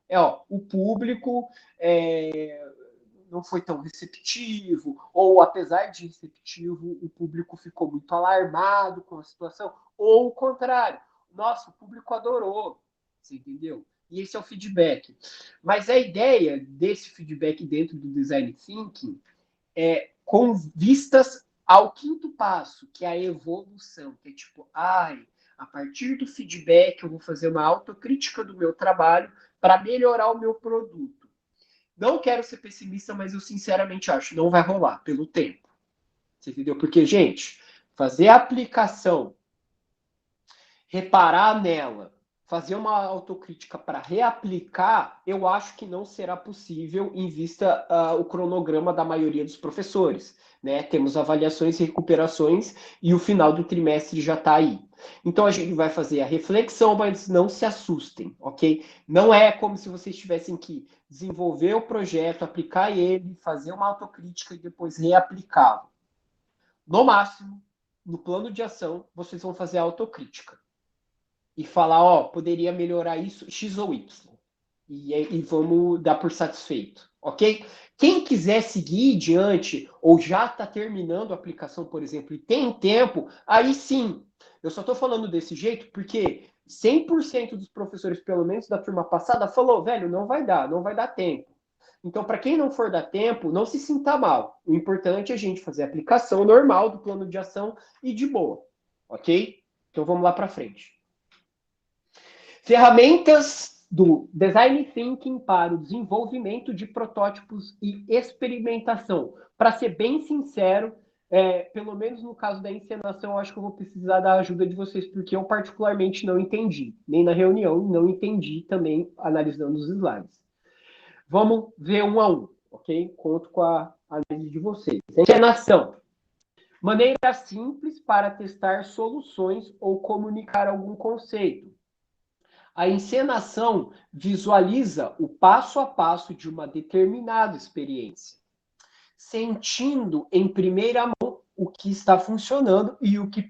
O público não foi tão receptivo, ou apesar de receptivo, o público ficou muito alarmado com a situação, ou o contrário. Nossa, o público adorou. Você entendeu? E esse é o feedback. Mas a ideia desse feedback dentro do design thinking é com vistas ao quinto passo, que é a evolução, que é tipo, a partir do feedback eu vou fazer uma autocrítica do meu trabalho para melhorar o meu produto. Não quero ser pessimista, mas eu sinceramente acho, não vai rolar pelo tempo. Você entendeu? Porque, gente, fazer a aplicação, reparar nela, fazer uma autocrítica para reaplicar, eu acho que não será possível em vista o cronograma da maioria dos professores. Né? Temos avaliações e recuperações e o final do trimestre já está aí. Então a gente vai fazer a reflexão, mas não se assustem, ok? Não é como se vocês tivessem que desenvolver o projeto, aplicar ele, fazer uma autocrítica e depois reaplicá-lo. No máximo, no plano de ação, vocês vão fazer a autocrítica. E falar, poderia melhorar isso, X ou Y. E vamos dar por satisfeito, ok? Quem quiser seguir adiante, ou já está terminando a aplicação, por exemplo, e tem tempo, aí sim. Eu só estou falando desse jeito porque 100% dos professores, pelo menos da turma passada, falou, velho, não vai dar tempo. Então, para quem não for dar tempo, não se sinta mal. O importante é a gente fazer a aplicação normal do plano de ação e de boa, ok? Então, vamos lá para frente. Ferramentas do Design Thinking para o desenvolvimento de protótipos e experimentação. Para ser bem sincero, pelo menos no caso da encenação, eu acho que eu vou precisar da ajuda de vocês, porque eu particularmente não entendi. Nem na reunião, não entendi também analisando os slides. Vamos ver um a um, ok? Conto com a análise de vocês. Encenação. Maneira simples para testar soluções ou comunicar algum conceito. A encenação visualiza o passo a passo de uma determinada experiência, sentindo em primeira mão o que está funcionando e o que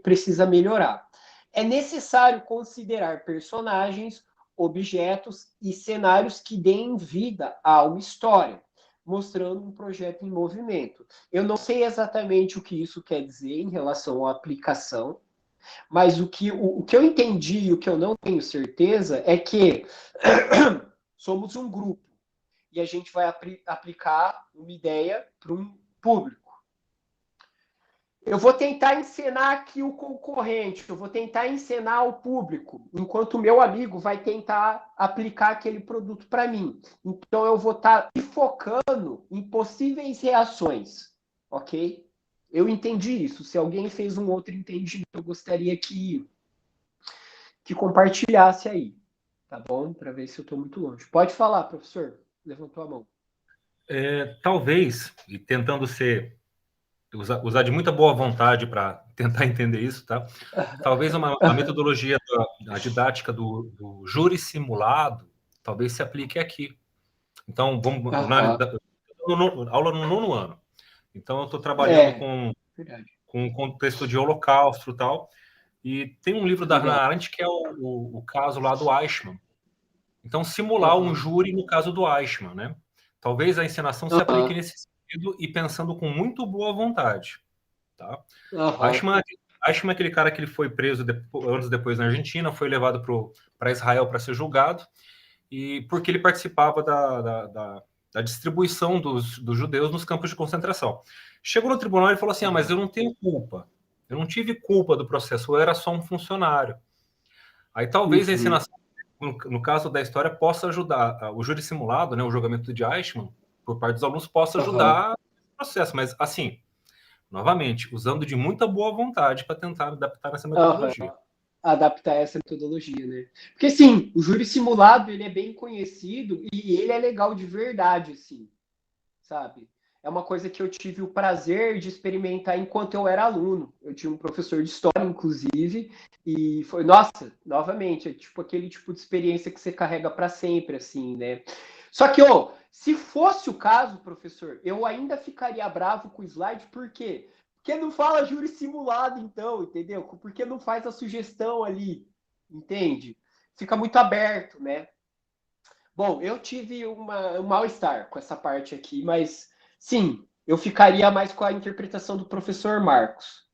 precisa melhorar. É necessário considerar personagens, objetos e cenários que deem vida a uma história, mostrando um projeto em movimento. Eu não sei exatamente o que isso quer dizer em relação à aplicação, mas o que eu entendi e o que eu não tenho certeza é que somos um grupo e a gente vai aplicar uma ideia para um público. Eu vou tentar encenar aqui o concorrente, eu vou tentar encenar o público, enquanto o meu amigo vai tentar aplicar aquele produto para mim. Então, eu vou estar focando em possíveis reações, ok? Eu entendi isso. Se alguém fez um outro entendimento, eu gostaria que compartilhasse aí, tá bom? Para ver se eu estou muito longe. Pode falar, professor. Levantou a mão. Talvez, e tentando usar de muita boa vontade para tentar entender isso, tá? Talvez a metodologia da didática do júri simulado talvez se aplique aqui. Então, vamos aula no 9º ano. Então, eu estou trabalhando com um contexto de holocausto e tal, e tem um livro da Hannah Arendt que é o caso lá do Eichmann. Então, simular um júri no caso do Eichmann, né? Talvez a encenação se aplique nesse sentido e pensando com muito boa vontade, tá? Eichmann é aquele cara que ele foi preso anos depois na Argentina, foi levado para Israel para ser julgado, e porque ele participava da distribuição dos judeus nos campos de concentração. Chegou no tribunal e falou assim, mas eu não tenho culpa. Eu não tive culpa do processo, eu era só um funcionário. Aí talvez a encenação, no caso da história, possa ajudar. O júri simulado, né, o julgamento de Eichmann, por parte dos alunos, possa ajudar o processo. Mas, assim, novamente, usando de muita boa vontade para tentar adaptar essa metodologia. Adaptar essa metodologia, né? Porque, sim, o júri simulado, ele é bem conhecido e ele é legal de verdade, assim, sabe? É uma coisa que eu tive o prazer de experimentar enquanto eu era aluno. Eu tinha um professor de história, inclusive, e foi, nossa, novamente, é tipo aquele tipo de experiência que você carrega para sempre, assim, né? Só que, se fosse o caso, professor, eu ainda ficaria bravo com o slide, por quê? Porque não fala júri simulado, então, entendeu? Porque não faz a sugestão ali, entende? Fica muito aberto, né? Bom, eu tive um mal-estar com essa parte aqui, mas, sim, eu ficaria mais com a interpretação do professor Marcos.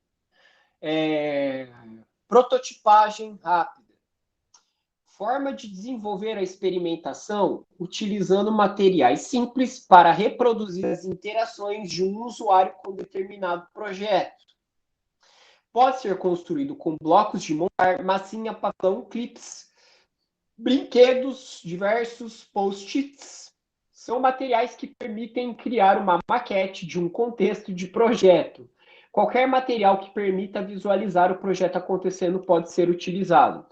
Prototipagem rápida. Forma de desenvolver a experimentação utilizando materiais simples para reproduzir as interações de um usuário com determinado projeto. Pode ser construído com blocos de montar, massinha, papelão, clips, brinquedos, diversos post-its. São materiais que permitem criar uma maquete de um contexto de projeto. Qualquer material que permita visualizar o projeto acontecendo pode ser utilizado.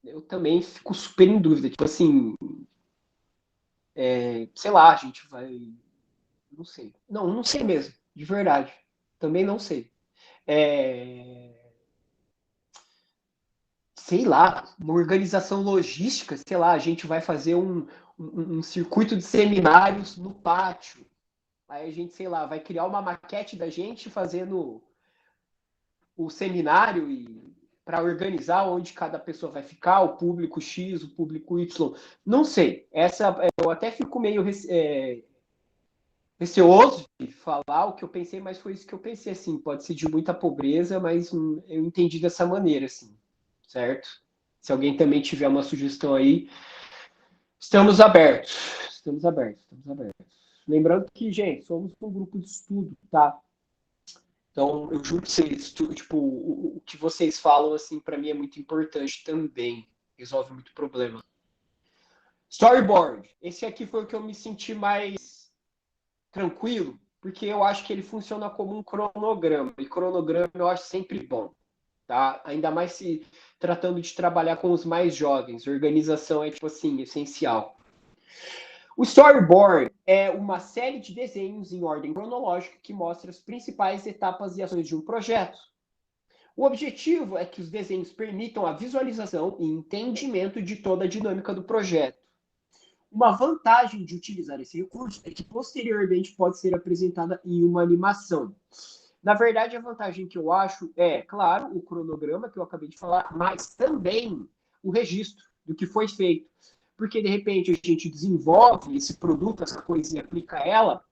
Eu também fico super em dúvida, tipo assim, sei lá, a gente vai, não sei, não sei mesmo, de verdade, também não sei, sei lá, uma organização logística, sei lá, a gente vai fazer um circuito de seminários no pátio, aí a gente, sei lá, vai criar uma maquete da gente fazendo o seminário e para organizar onde cada pessoa vai ficar, o público X, o público Y. Não sei. Eu até fico meio receoso de falar o que eu pensei, mas foi isso que eu pensei, assim. Pode ser de muita pobreza, mas eu entendi dessa maneira, assim. Certo? Se alguém também tiver uma sugestão aí, estamos abertos. estamos abertos. Lembrando que, gente, somos um grupo de estudo, tá? Então, eu juro que vocês, tipo, o que vocês falam, assim, para mim é muito importante também. Resolve muito problema. Storyboard. Esse aqui foi o que eu me senti mais tranquilo, porque eu acho que ele funciona como um cronograma. E cronograma eu acho sempre bom, tá? Ainda mais se tratando de trabalhar com os mais jovens. Organização é, tipo assim, essencial. O storyboard é uma série de desenhos em ordem cronológica que mostra as principais etapas e ações de um projeto. O objetivo é que os desenhos permitam a visualização e entendimento de toda a dinâmica do projeto. Uma vantagem de utilizar esse recurso é que posteriormente pode ser apresentada em uma animação. Na verdade, a vantagem que eu acho é, claro, o cronograma que eu acabei de falar, mas também o registro do que foi feito. Porque, de repente, a gente desenvolve esse produto, essa coisa e aplica ela,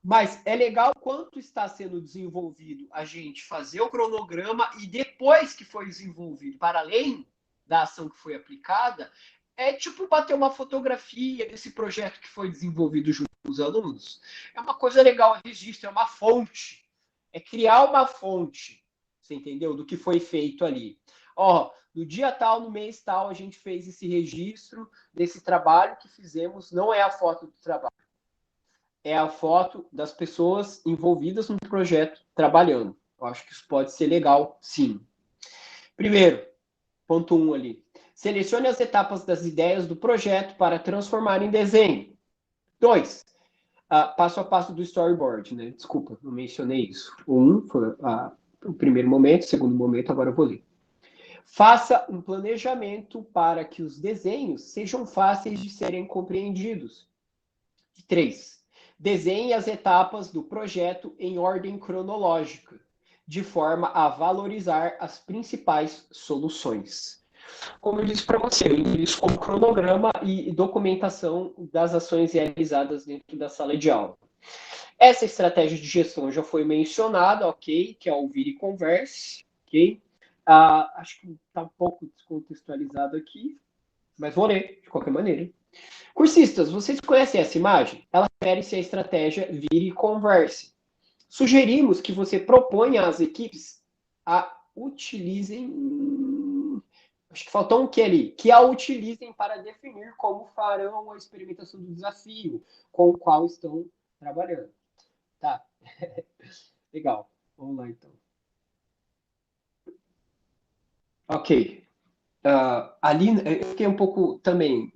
mas é legal quanto está sendo desenvolvido a gente fazer o cronograma e depois que foi desenvolvido, para além da ação que foi aplicada, é tipo bater uma fotografia desse projeto que foi desenvolvido junto com os alunos. É uma coisa legal, registro, é uma fonte. É criar uma fonte, você entendeu? Do que foi feito ali. Ó, no dia tal, no mês tal, a gente fez esse registro desse trabalho que fizemos. Não é a foto do trabalho. É a foto das pessoas envolvidas no projeto trabalhando. Eu acho que isso pode ser legal, sim. Primeiro, ponto 1 ali. Selecione as etapas das ideias do projeto para transformar em desenho. 2. Passo a passo do storyboard, né? Desculpa, não mencionei isso. O 1 foi o primeiro momento, o segundo momento, agora eu vou ler. Faça um planejamento para que os desenhos sejam fáceis de serem compreendidos. 3. Desenhe as etapas do projeto em ordem cronológica, de forma a valorizar as principais soluções. Como eu disse para você, eu utilizo como cronograma e documentação das ações realizadas dentro da sala de aula. Essa estratégia de gestão já foi mencionada, ok? Que é o Vire e Converse, ok? Acho que está um pouco descontextualizado aqui, mas vou ler de qualquer maneira. Cursistas, vocês conhecem essa imagem? Ela refere-se à estratégia Vire e Converse. Sugerimos que você proponha às equipes a utilizem... Acho que faltou um que ali. Que a utilizem para definir como farão a experimentação do desafio com o qual estão trabalhando. Tá. Legal. Vamos lá, então. Ok. Ali, eu fiquei um pouco também...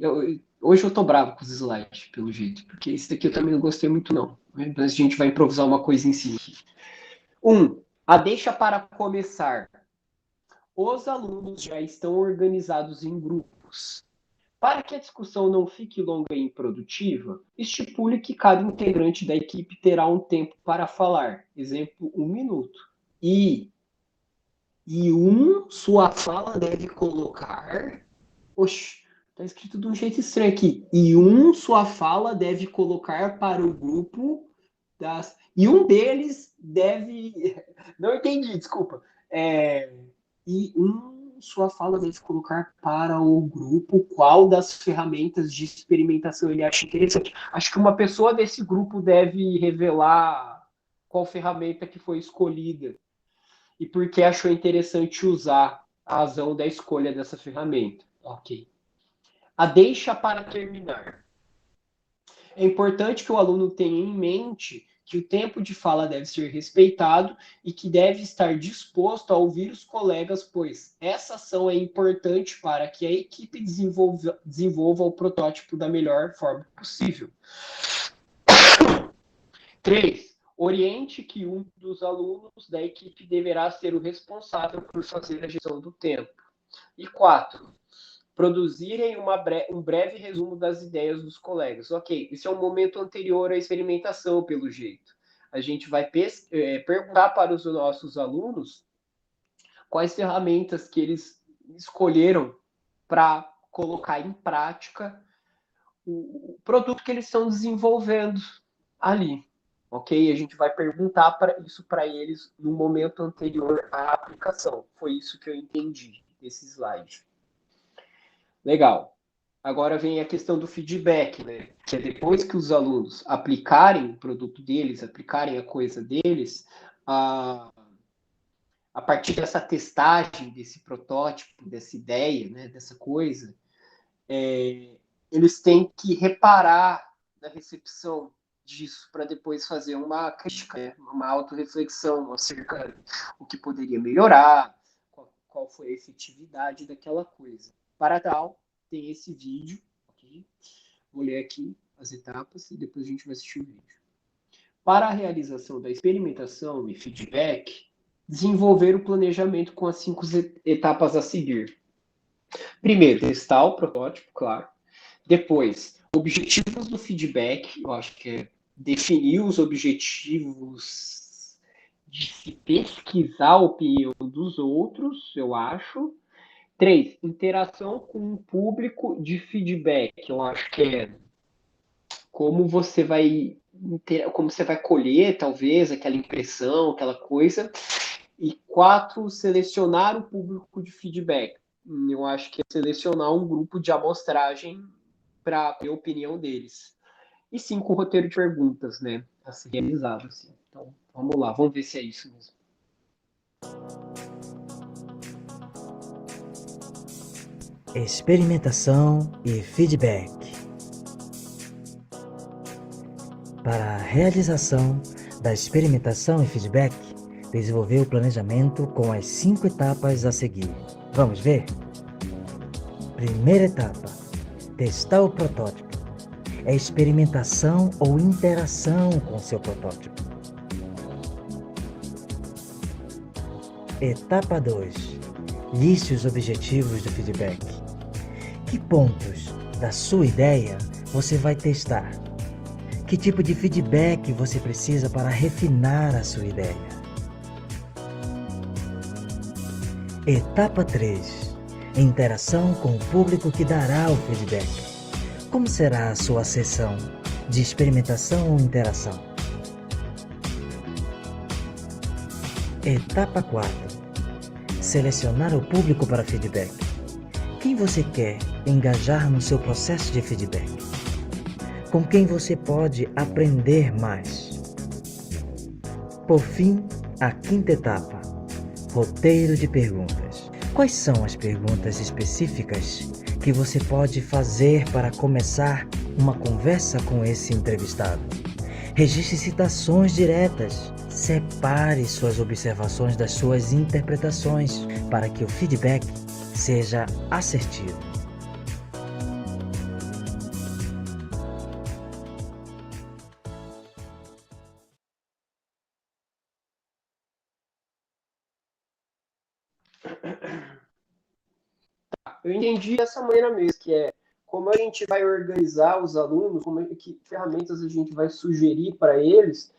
Hoje eu tô bravo com os slides, pelo jeito, porque esse daqui eu também não gostei muito, não. Mas a gente vai improvisar uma coisa em cima. 1. A deixa para começar. Os alunos já estão organizados em grupos. Para que a discussão não fique longa e improdutiva, estipule que cada integrante da equipe terá um tempo para falar. Exemplo, 1 minuto. Sua fala deve colocar... Oxe, está escrito de um jeito estranho aqui. Sua fala deve colocar para o grupo das... E um deles deve... Não entendi, desculpa. Sua fala deve colocar para o grupo qual das ferramentas de experimentação ele acha interessante. Acho que uma pessoa desse grupo deve revelar qual ferramenta que foi escolhida e por que achou interessante usar a razão da escolha dessa ferramenta. Ok. A deixa para terminar. É importante que o aluno tenha em mente que o tempo de fala deve ser respeitado e que deve estar disposto a ouvir os colegas, pois essa ação é importante para que a equipe desenvolva o protótipo da melhor forma possível. 3. Oriente que um dos alunos da equipe deverá ser o responsável por fazer a gestão do tempo. E 4. Produzirem um breve resumo das ideias dos colegas. Ok, esse é um momento anterior à experimentação, pelo jeito. A gente vai perguntar para os nossos alunos quais ferramentas que eles escolheram para colocar em prática o produto que eles estão desenvolvendo ali. Ok? A gente vai perguntar isso para eles no momento anterior à aplicação. Foi isso que eu entendi desse slide. Legal. Agora vem a questão do feedback, né? Que é depois que os alunos aplicarem o produto deles, aplicarem a coisa deles, a partir dessa testagem, desse protótipo, dessa ideia, né, dessa coisa, eles têm que reparar na recepção disso para depois fazer uma crítica, né, uma autorreflexão acerca do que poderia melhorar, qual foi a efetividade daquela coisa. Para tal, tem esse vídeo, ok? Vou ler aqui as etapas e depois a gente vai assistir o vídeo. Para a realização da experimentação e feedback, desenvolver o planejamento com as 5 etapas a seguir. Primeiro, testar o protótipo, claro. Depois, objetivos do feedback, eu acho que é definir os objetivos de se pesquisar a opinião dos outros, eu acho. 3, interação com o público de feedback, eu acho que é como você vai colher, talvez, aquela impressão, aquela coisa. E 4, selecionar o público de feedback. Eu acho que é selecionar um grupo de amostragem para a opinião deles. E 5, roteiro de perguntas, né? A ser realizado, assim. Então, vamos lá, vamos ver se é isso mesmo. Experimentação e feedback. Para a realização da experimentação e feedback, desenvolver o planejamento com as 5 etapas a seguir. Vamos ver? Primeira etapa: testar o protótipo. É experimentação ou interação com seu protótipo. Etapa 2: liste os objetivos do feedback. Que pontos da sua ideia você vai testar? Que tipo de feedback você precisa para refinar a sua ideia? Etapa 3: interação com o público que dará o feedback. Como será a sua sessão de experimentação ou interação? Etapa 4: selecionar o público para feedback. Quem você quer engajar no seu processo de feedback? Com quem você pode aprender mais? Por fim, a 5ª etapa: roteiro de perguntas. Quais são as perguntas específicas que você pode fazer para começar uma conversa com esse entrevistado? Registre citações diretas. Separe suas observações das suas interpretações para que o feedback seja assertivo. Eu entendi dessa maneira mesmo, que é como a gente vai organizar os alunos, que ferramentas a gente vai sugerir para eles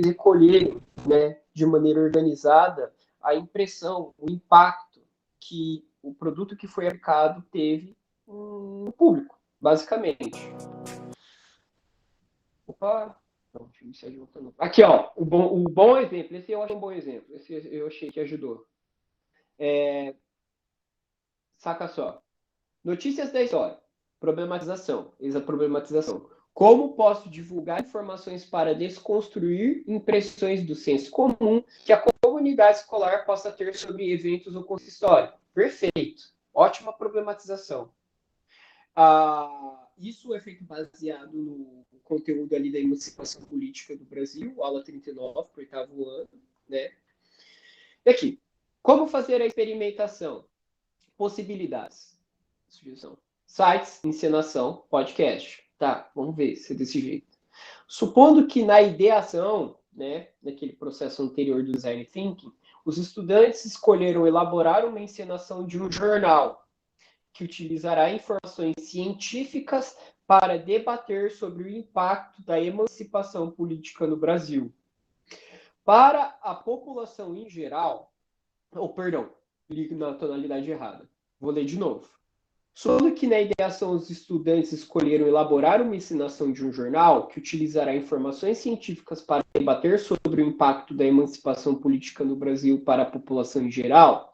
recolherem, né, de maneira organizada a impressão, o impacto que o produto que foi aplicado teve no público, basicamente. Opa! Não, deixa eu iniciar de volta. Aqui, ó, o bom exemplo. Esse eu achei um bom exemplo. Esse eu achei que ajudou. Saca só. Notícias da história. Problematização. Eis a problematização. Como posso divulgar informações para desconstruir impressões do senso comum que a comunidade escolar possa ter sobre eventos ou contexto histórico? Perfeito. Ótima problematização. Isso é feito baseado no conteúdo ali da emancipação política do Brasil, aula 39, para o 8º ano, né? E aqui, como fazer a experimentação? Possibilidades. Sugestão. Sites, encenação, podcast. Tá, vamos ver se é desse jeito. Supondo que na ideação, né, naquele processo anterior do Design Thinking, os estudantes escolheram elaborar uma encenação de um jornal que utilizará informações científicas para debater sobre o impacto da emancipação política no Brasil. Para a população em geral, li na tonalidade errada. Vou ler de novo. Supondo que na ideação os estudantes escolheram elaborar uma encenação de um jornal que utilizará informações científicas para debater sobre o impacto da emancipação política no Brasil para a população em geral,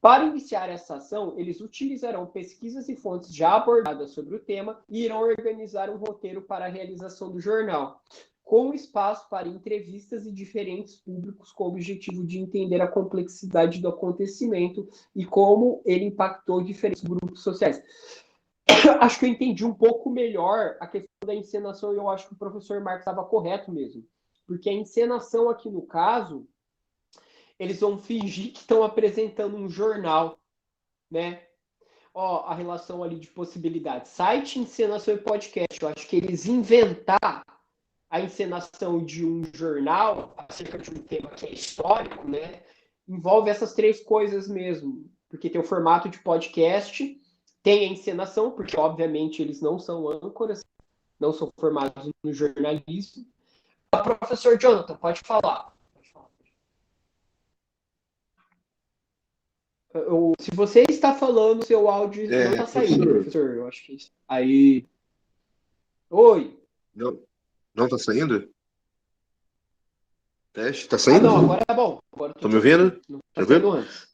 Para iniciar essa ação, eles utilizarão pesquisas e fontes já abordadas sobre o tema e irão organizar um roteiro para a realização do jornal, com espaço para entrevistas e diferentes públicos com o objetivo de entender a complexidade do acontecimento e como ele impactou diferentes grupos sociais. Acho que eu entendi um pouco melhor a questão da encenação e eu acho que o professor Marcos estava correto mesmo. Porque a encenação aqui no caso, eles vão fingir que estão apresentando um jornal, né? Ó, a relação ali de possibilidades. Site, encenação e podcast. Eu acho que eles inventar a encenação de um jornal acerca de um tema que é histórico, né? Envolve essas três coisas mesmo. Porque tem o formato de podcast, tem a encenação, porque obviamente eles não são âncoras, não são formados no jornalismo. O professor Jonathan, pode falar. Se você está falando, seu áudio não está saindo, professor. Eu acho que é isso. Aí. Oi. Não está saindo? Teste? Está saindo? Não, agora tá bom. Estão me ouvindo? Tá saindo antes.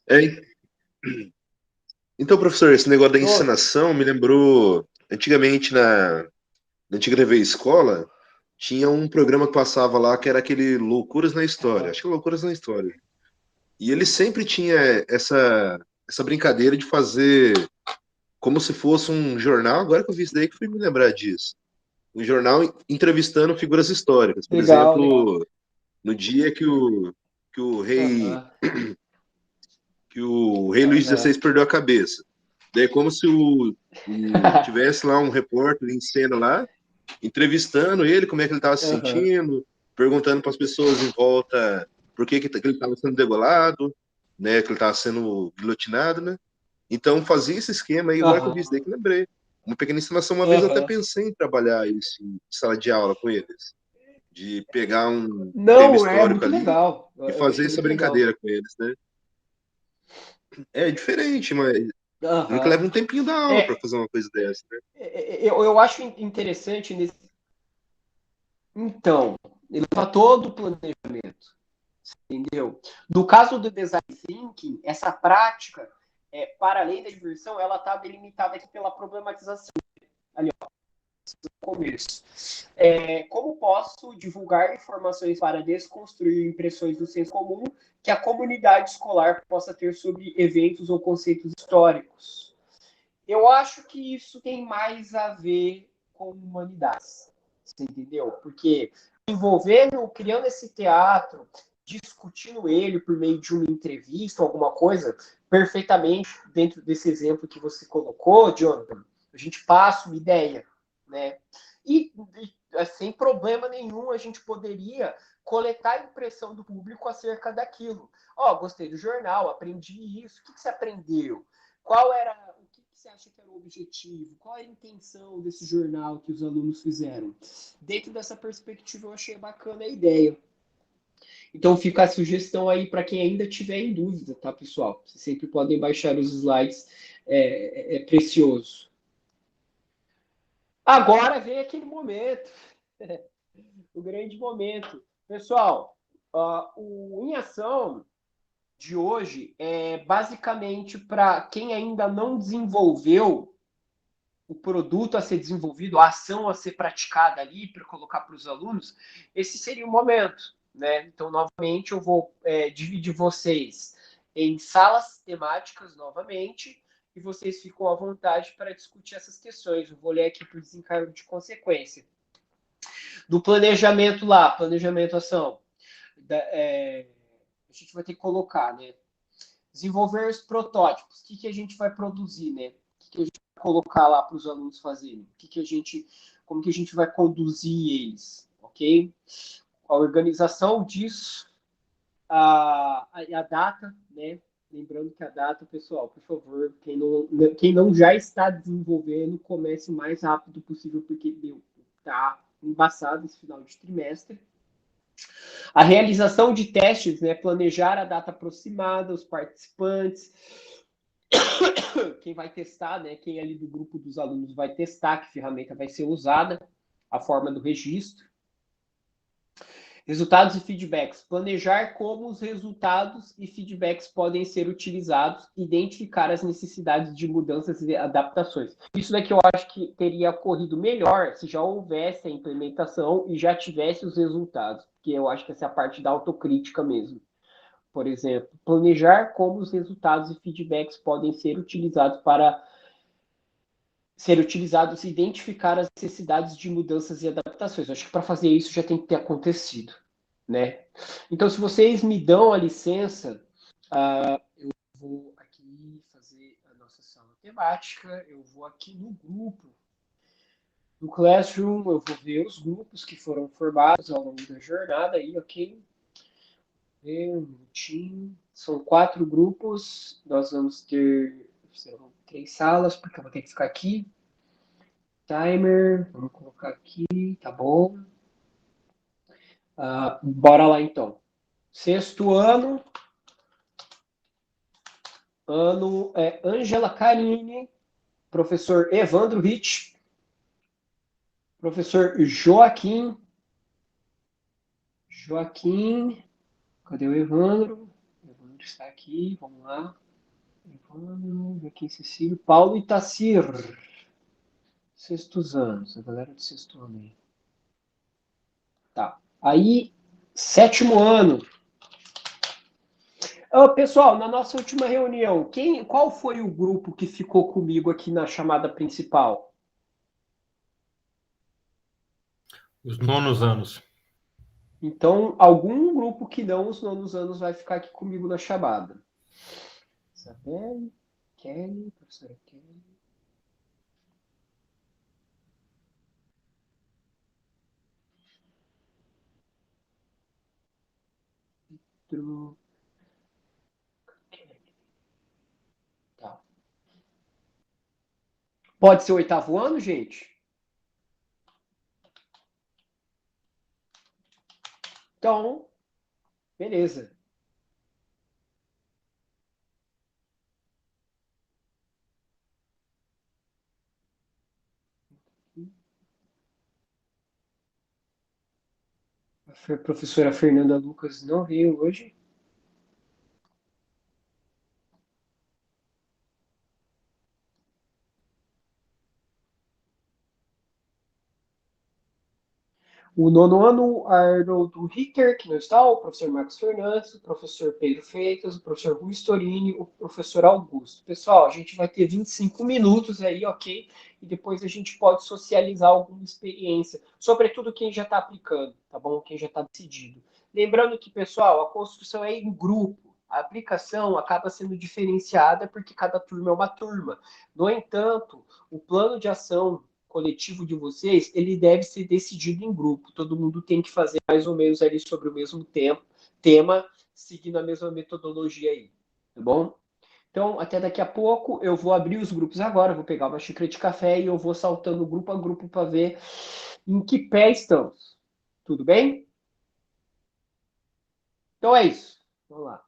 Então, professor, esse negócio da encenação me lembrou. Antigamente, na antiga TV Escola, tinha um programa que passava lá que era aquele Loucuras na História. Acho que é Loucuras na História. E ele sempre tinha essa brincadeira de fazer como se fosse um jornal. Agora que eu vi isso daí que fui me lembrar disso. Um jornal entrevistando figuras históricas. Por exemplo, no dia que o rei Luís XVI perdeu a cabeça. Daí como se tivesse lá um repórter em cena lá, entrevistando ele, como é que ele estava se sentindo, perguntando para as pessoas em volta por que ele estava sendo degolado, né, que ele estava sendo guilhotinado, né? Então fazia esse esquema aí, agora que eu vi isso daí que lembrei. Uma pequena encenação, uma vez eu até pensei em trabalhar isso em sala de aula com eles. De pegar um tema histórico ali e fazer essa brincadeira com eles, né? É diferente, mas que leva um tempinho da aula para fazer uma coisa dessa, né? Eu acho interessante nesse. Então, ele leva todo o planejamento. Entendeu? No caso do design thinking, essa prática, para além da diversão, ela está delimitada aqui pela problematização. Ali, ó, no começo. Como posso divulgar informações para desconstruir impressões do senso comum que a comunidade escolar possa ter sobre eventos ou conceitos históricos? Eu acho que isso tem mais a ver com humanidades. Você entendeu? Porque criando esse teatro, discutindo ele por meio de uma entrevista ou alguma coisa, perfeitamente dentro desse exemplo que você colocou, Jonathan, a gente passa uma ideia, né? E sem problema nenhum a gente poderia coletar a impressão do público acerca daquilo. Gostei do jornal, aprendi isso. O que você aprendeu? O que você acha que era o objetivo? Qual era a intenção desse jornal que os alunos fizeram? Dentro dessa perspectiva, eu achei bacana a ideia. Então fica a sugestão aí para quem ainda tiver em dúvida, tá, pessoal? Vocês sempre podem baixar os slides, é precioso. Agora vem aquele momento, o grande momento. Pessoal, o Em Ação de hoje é basicamente para quem ainda não desenvolveu o produto a ser desenvolvido, a ação a ser praticada ali para colocar para os alunos, esse seria o momento. Né? Então, novamente, eu vou dividir vocês em salas temáticas novamente e vocês ficam à vontade para discutir essas questões. Eu vou ler aqui por desencargo de consequência. Do planejamento lá, planejamento ação, a gente vai ter que colocar, né? Desenvolver os protótipos. O que a gente vai produzir, né? O que a gente vai colocar lá para os alunos fazerem? Como que a gente vai conduzir eles, ok? A organização disso, a data, né? Lembrando que a data, pessoal, por favor, quem não já está desenvolvendo, comece o mais rápido possível, porque tá embaçado esse final de trimestre. A realização de testes, né? Planejar a data aproximada, os participantes, quem vai testar, né? Quem ali do grupo dos alunos vai testar que ferramenta vai ser usada, a forma do registro. Resultados e feedbacks. Planejar como os resultados e feedbacks podem ser utilizados, identificar as necessidades de mudanças e adaptações. Isso daqui eu acho que teria ocorrido melhor se já houvesse a implementação e já tivesse os resultados, porque eu acho que essa é a parte da autocrítica mesmo. Por exemplo, planejar como os resultados e feedbacks podem ser utilizados e identificar as necessidades de mudanças e adaptações. Eu acho que para fazer isso já tem que ter acontecido, né? Então, se vocês me dão a licença, eu vou aqui fazer a nossa sala temática, eu vou aqui no grupo do Classroom, eu vou ver os grupos que foram formados ao longo da jornada aí, ok? Um minutinho. São 4 grupos, nós vamos ter 3 salas, porque eu vou ter que ficar aqui. Timer, vamos colocar aqui, tá bom. Bora lá então. Sexto ano é Ângela Carine, professor Evandro Rich, professor Joaquim, cadê o Evandro? O Evandro está aqui, vamos lá. Evandro, Joaquim Cecílio, Paulo Itacir. Sextos anos, a galera do sexto ano aí. Tá. Aí, sétimo ano. Pessoal, na nossa última reunião, qual foi o grupo que ficou comigo aqui na chamada principal? Os nonos anos. Então, algum grupo que não os nonos anos vai ficar aqui comigo na chamada. Isabelle, Kelly, professora Kelly. Pedro. Tá. Pode ser o oitavo ano, gente? Então, beleza. A professora Fernanda Lucas não veio hoje. O nono ano, Arnold Ritter, que não está, o professor Marcos Fernandes, o professor Pedro Freitas, o professor Rui Storini, o professor Augusto. Pessoal, a gente vai ter 25 minutos aí, ok? E depois a gente pode socializar alguma experiência, sobretudo quem já está aplicando, tá bom? Quem já está decidido. Lembrando que, pessoal, a construção é em grupo. A aplicação acaba sendo diferenciada porque cada turma é uma turma. No entanto, o plano de ação coletivo de vocês, ele deve ser decidido em grupo. Todo mundo tem que fazer mais ou menos ali sobre o mesmo tema, seguindo a mesma metodologia aí, tá bom? Então, até daqui a pouco, eu vou abrir os grupos agora, vou pegar uma xícara de café e eu vou saltando grupo a grupo para ver em que pé estamos. Tudo bem? Então é isso. Vamos lá.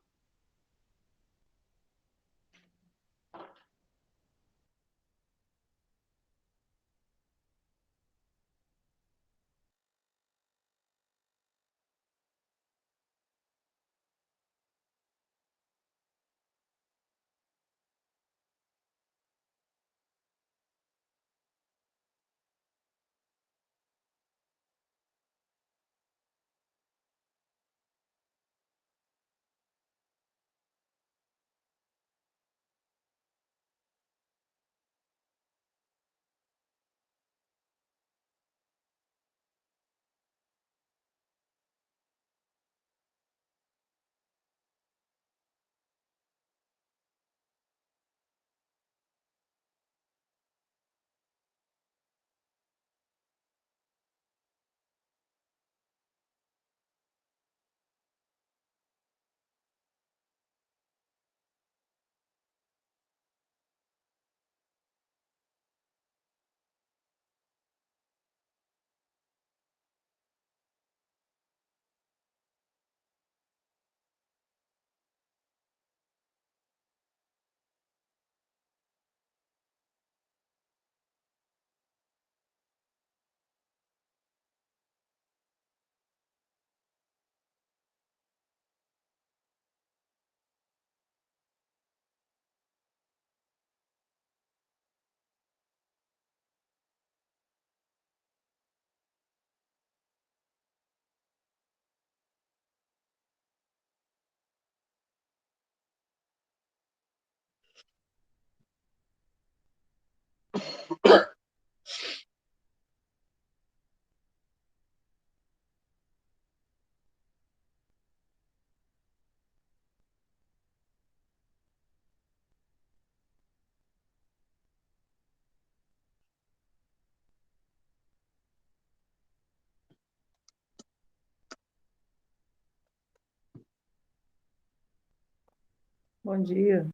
Bom dia.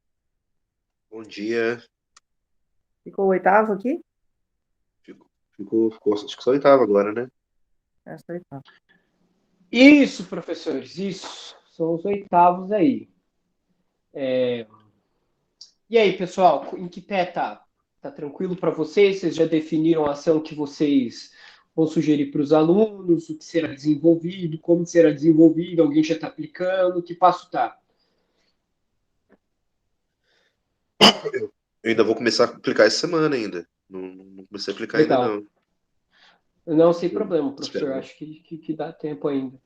Bom dia. Ficou o oitavo aqui? Ficou, acho que só oitavo agora, né? Essa oitava. Isso, professores, isso. São os oitavos aí. E aí, pessoal, em que pé tá? Tá tranquilo para vocês? Vocês já definiram a ação que vocês vão sugerir para os alunos? O que será desenvolvido? Como será desenvolvido? Alguém já está aplicando? Que passo tá? Eu ainda vou começar a aplicar essa semana ainda. Não comecei a aplicar ainda, Legal. não. Não, sem problema, professor. Espero. Acho que dá tempo ainda.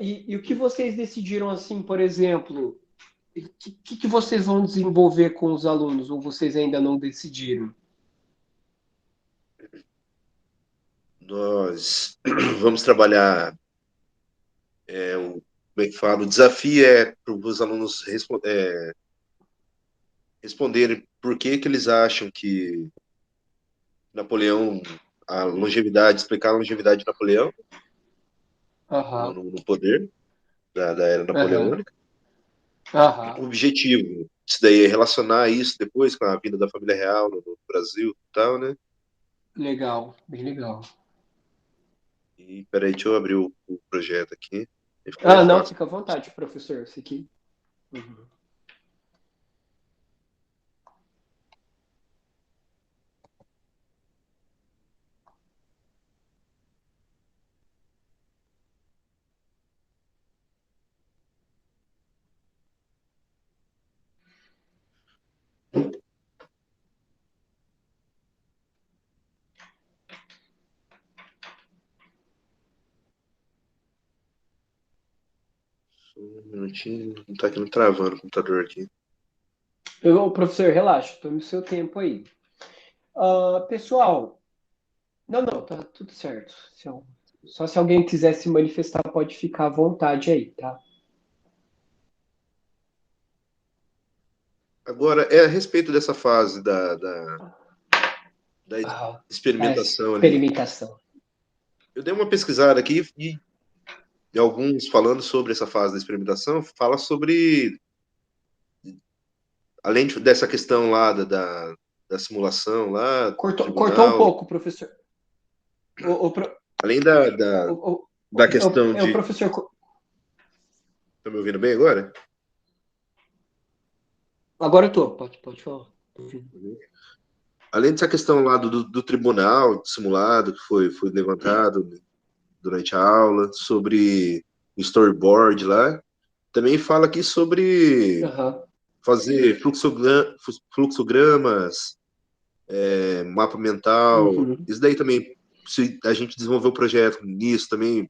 E o que vocês decidiram, assim, por exemplo, o que vocês vão desenvolver com os alunos? Ou vocês ainda não decidiram? Nós vamos trabalhar, como é que fala? O desafio é para os alunos responderem por que eles acham que Napoleão, explicar a longevidade de Napoleão no poder da era napoleônica. O objetivo, isso daí é relacionar isso depois com a vida da família real no Brasil e tal, né? Legal, bem legal. E peraí, deixa eu abrir o projeto aqui. Não, fica à vontade, professor. Esse aqui. Uhum. Um minutinho, não tá aqui, não travando o computador aqui. Professor, relaxa, tome o seu tempo aí. Pessoal, não, tá tudo certo. Só se alguém quiser se manifestar, pode ficar à vontade aí, tá? Agora, é a respeito dessa fase da experimentação ali. Experimentação. Eu dei uma pesquisada aqui e alguns falando sobre essa fase da experimentação, fala sobre, além dessa questão lá da simulação lá. Cortou um pouco, professor. Além da questão de... professor... Tá me ouvindo bem agora? Agora eu tô, pode falar. Além dessa questão lá do tribunal simulado, que foi levantado durante a aula, sobre o storyboard lá, também fala aqui sobre fazer fluxogramas, mapa mental. Isso daí também, se a gente desenvolver o projeto nisso também,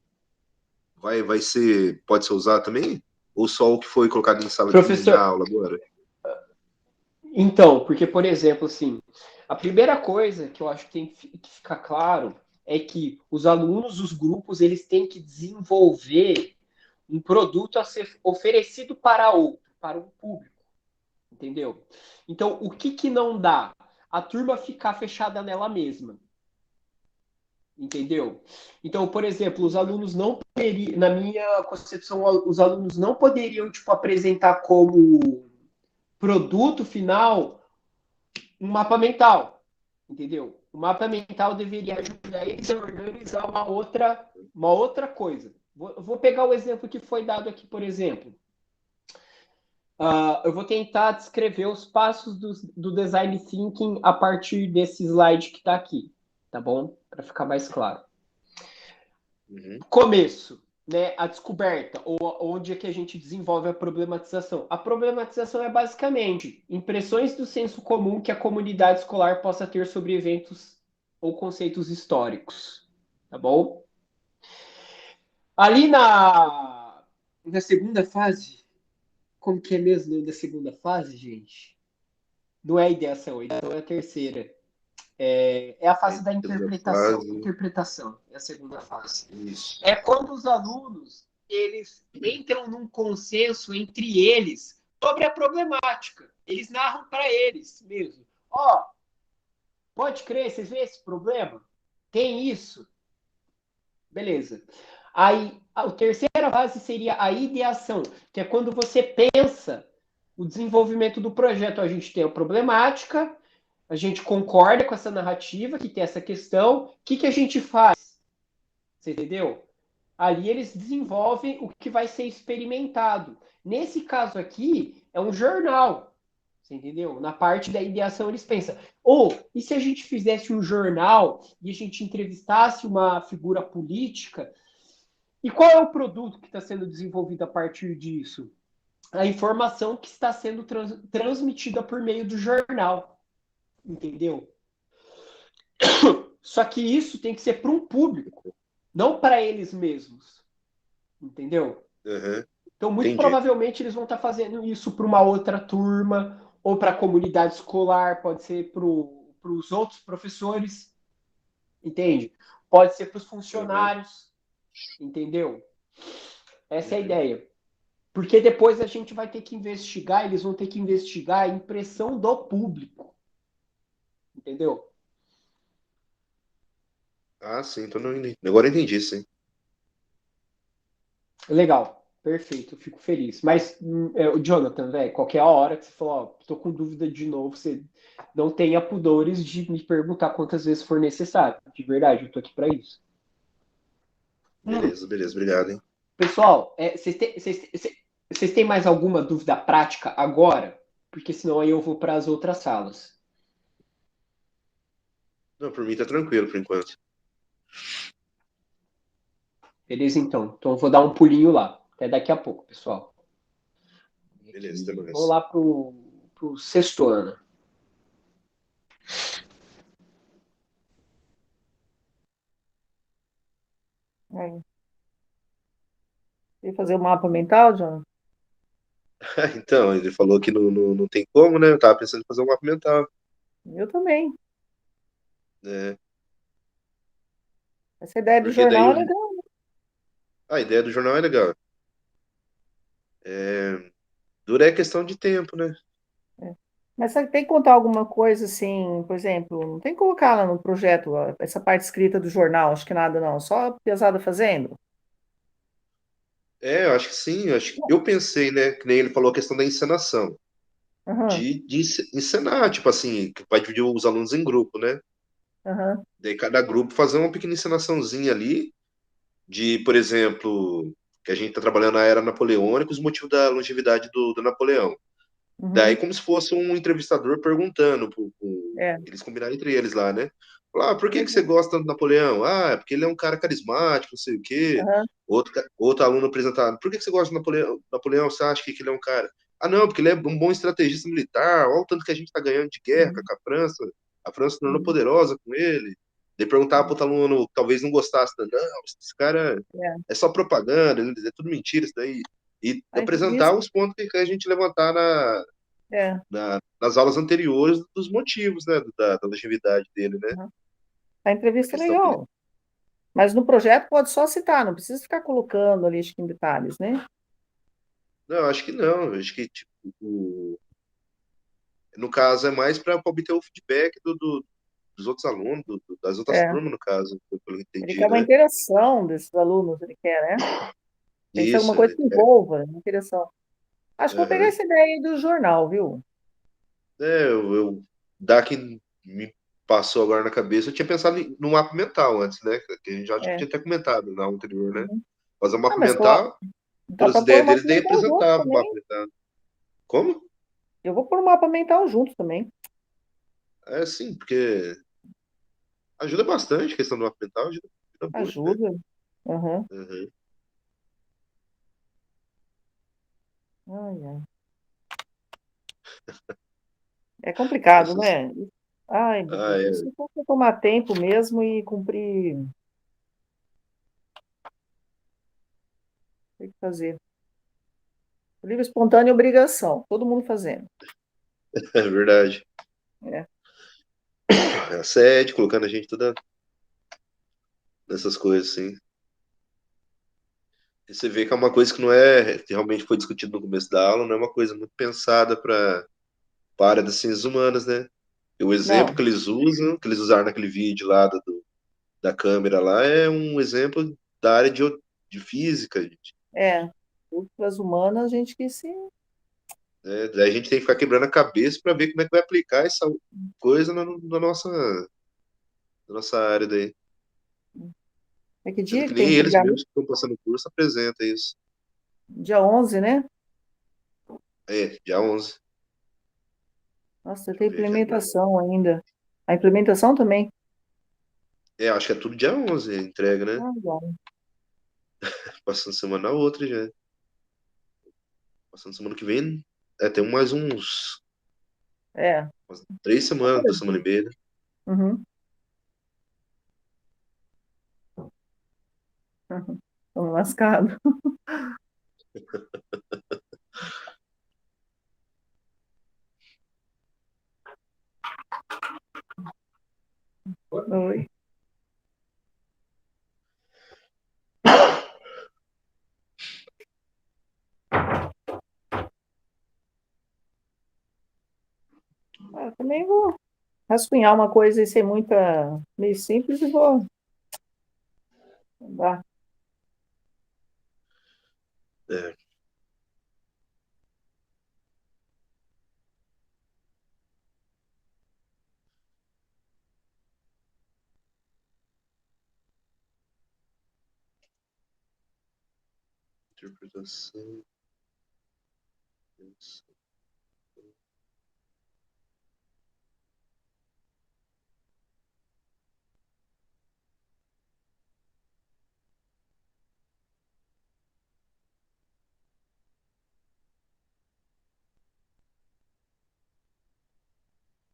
pode ser usado também? Ou só o que foi colocado em sala de aula agora? Então, porque, por exemplo, assim, a primeira coisa que eu acho que tem que ficar claro é que os alunos, os grupos, eles têm que desenvolver um produto a ser oferecido para o público, entendeu? Então, o que não dá? A turma ficar fechada nela mesma, entendeu? Então, por exemplo, os alunos não poderiam, na minha concepção, os alunos não poderiam, tipo, apresentar como produto final um mapa mental, entendeu? O mapa mental deveria ajudar eles a organizar uma outra coisa. Vou pegar o exemplo que foi dado aqui, por exemplo. Eu vou tentar descrever os passos do Design Thinking a partir desse slide que está aqui, tá bom? Para ficar mais claro. Começo, né? A descoberta, ou onde é que a gente desenvolve a problematização. A problematização é basicamente impressões do senso comum que a comunidade escolar possa ter sobre eventos ou conceitos históricos, tá bom? Ali na segunda fase, como que é mesmo da segunda fase, gente? Não é a ideação, a ideação é a terceira. É a fase da interpretação. Fase. Interpretação é a segunda fase. Isso. É quando os alunos eles entram num consenso entre eles sobre a problemática. Eles narram para eles mesmo. Ó, pode crer, vocês veem esse problema? Tem isso? Beleza. Aí, a terceira fase seria a ideação, que é quando você pensa o desenvolvimento do projeto. A gente tem a problemática, a gente concorda com essa narrativa, que tem essa questão. O que a gente faz? Você entendeu? Ali eles desenvolvem o que vai ser experimentado. Nesse caso aqui, é um jornal. Você entendeu? Na parte da ideação, eles pensam, e se a gente fizesse um jornal e a gente entrevistasse uma figura política? E qual é o produto que está sendo desenvolvido a partir disso? A informação que está sendo transmitida por meio do jornal. Entendeu? Só que isso tem que ser para um público, não para eles mesmos. Entendeu? Uhum. Então, muito provavelmente, eles vão estar fazendo isso para uma outra turma, ou para a comunidade escolar, pode ser para os outros professores, entende? Pode ser para os funcionários, entendeu? Essa é a ideia. Porque depois a gente vai ter que investigar, eles vão ter que investigar a impressão do público. Entendeu? Ah, sim, então agora eu entendi, sim. Legal. Perfeito, eu fico feliz. Mas, Jonathan, velho, qualquer hora que você falar, ó, tô com dúvida de novo, você não tenha pudores de me perguntar quantas vezes for necessário. De verdade, eu tô aqui para isso. Beleza, obrigado, hein? Pessoal, vocês têm mais alguma dúvida prática agora? Porque senão aí eu vou para as outras salas. Não, por mim tá tranquilo por enquanto. Beleza, então. Então eu vou dar um pulinho lá. Até daqui a pouco, pessoal. Beleza, até mais. Vou lá pro sexto ano. Quer fazer o mapa mental, John? Então, ele falou que não tem como, né? Eu tava pensando em fazer um mapa mental. Eu também. É. Essa ideia do Porque jornal é daí legal. a ideia do jornal é legal. Dura é questão de tempo, né? Mas você tem que contar alguma coisa assim, por exemplo, não tem que colocar lá no projeto essa parte escrita do jornal, acho que nada não, só a pesada fazendo. Eu acho que sim. Eu pensei, né? Que nem ele falou a questão da encenação. Aham, De encenar, tipo assim, que vai dividir os alunos em grupo, né? aham, Daí cada grupo fazer uma pequena encenaçãozinha ali, de, por exemplo, que a gente está trabalhando na era napoleônica, os motivos da longevidade do Napoleão. Daí, uhum, como se fosse um entrevistador perguntando, é, eles combinaram entre eles lá, né? Falar, por que você uhum, gosta tanto do Napoleão? Ah, é porque ele é um cara carismático, não sei o quê. aham, Outro aluno apresentado, por que você gosta do Napoleão? Napoleão, você acha que ele é um cara? Ah, não, porque ele é um bom estrategista militar, olha o tanto que a gente está ganhando de guerra uhum, com a França, a França se tornou uhum, poderosa com ele. Daí perguntava para outro aluno, que talvez não gostasse, não, esse cara é. é só propaganda, é tudo mentira isso daí. E A apresentar entrevista, os pontos que a gente levantar é, nas aulas anteriores dos motivos, né, da longevidade dele, né? uhum. A A entrevista é questão política. legal, mas no projeto pode só citar, não precisa ficar colocando ali, acho que em detalhes, né? Não, acho que não. Acho que, tipo, no caso, é mais para obter o feedback dos outros alunos, das outras É, turmas, no caso, pelo que eu ele entendi, quer uma né? interação desses alunos, ele quer, né? Tem que ser alguma Isso, coisa que envolva, uma interação. Acho que vou pegar aham. essa ideia aí do jornal, viu? Da que me passou agora na cabeça, eu tinha pensado no mapa mental antes, né? Que a gente já acho que É. tinha até comentado na anterior, né? Uhum. Fazer um Ah, mapa mas mental, dá pelas para pôr o ideias mapa deles, daí mental junto apresentava o mapa também. mental. Como? Eu vou pôr o mapa mental junto também. É sim, porque ajuda bastante a questão do mapa mental, ajuda muito, né? Ajuda. Uhum. Uhum. Ai, ai. É complicado, Essas, né? Ai, meu ah, Deus. é, Isso tem que tomar tempo mesmo e cumprir. Tem que fazer. Livre, espontânea obrigação. Todo mundo fazendo. é verdade. É. assédio, colocando a gente toda nessas coisas, assim. E você vê que é uma coisa que não é, que realmente foi discutido no começo da aula, não é uma coisa muito pensada para a área das ciências humanas, né? E o exemplo Não, que eles usam, que eles usaram naquele vídeo lá da câmera lá, é um exemplo da área de física, gente. é. Para as humanas, a gente que se. Né? Daí a gente tem que ficar quebrando a cabeça para ver como é que vai aplicar essa coisa na nossa área daí. É que Sendo dia que que nem tem que eles pegar? mesmos que estão passando o curso apresentam isso. Dia 11, né? É, dia 11. Nossa, Deixa eu tem ver aqui agora. implementação ainda. A implementação também? É, acho que é tudo dia 11 a entrega, né? Ah, bom. Passando semana na outra já. Passando semana que vem, tem mais É. umas 3 semanas, 2 semanas e meia, né? Uhum. Uhum. Estamos lascados. Oi. Eu também vou rascunhar uma coisa e ser meio simples e vou dar. É, interpretação. Isso.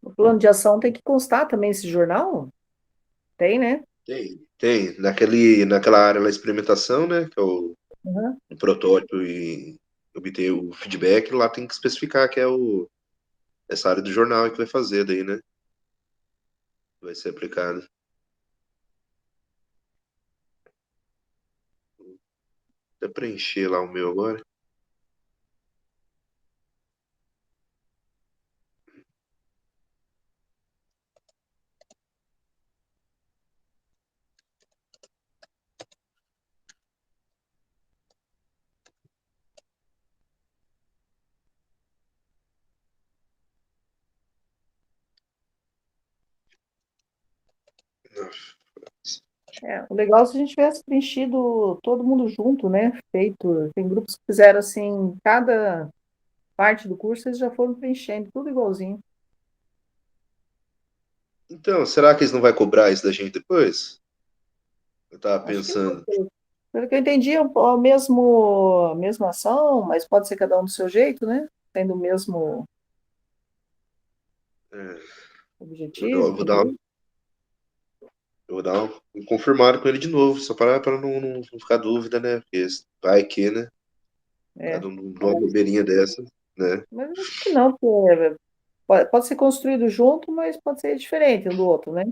O plano de ação tem que constar também esse jornal? Tem, né? Tem. Naquela área da experimentação, né? Que é Uhum. o protótipo e obter o feedback, lá tem que especificar que é essa área do jornal que vai fazer daí, né? Vai ser aplicado. Vou até preencher lá o meu agora. O legal é se a gente tivesse preenchido todo mundo junto, né? Feito. Tem grupos que fizeram assim, cada parte do curso eles já foram preenchendo, tudo igualzinho. Então, será que eles não vão cobrar isso da gente depois? Eu tava Acho que não. pensando. Pelo que eu entendi, é a mesma ação, mas pode ser cada um do seu jeito, né? Tendo o mesmo É, eu objetivo, vou dar uma, tudo. eu vou dar um confirmado com ele de novo, só para não ficar dúvida, né? Porque vai que, né? É. Cada um numa bobeirinha dessa, né? Mas eu acho que não, porque pode ser construído junto, mas pode ser diferente um do outro, né?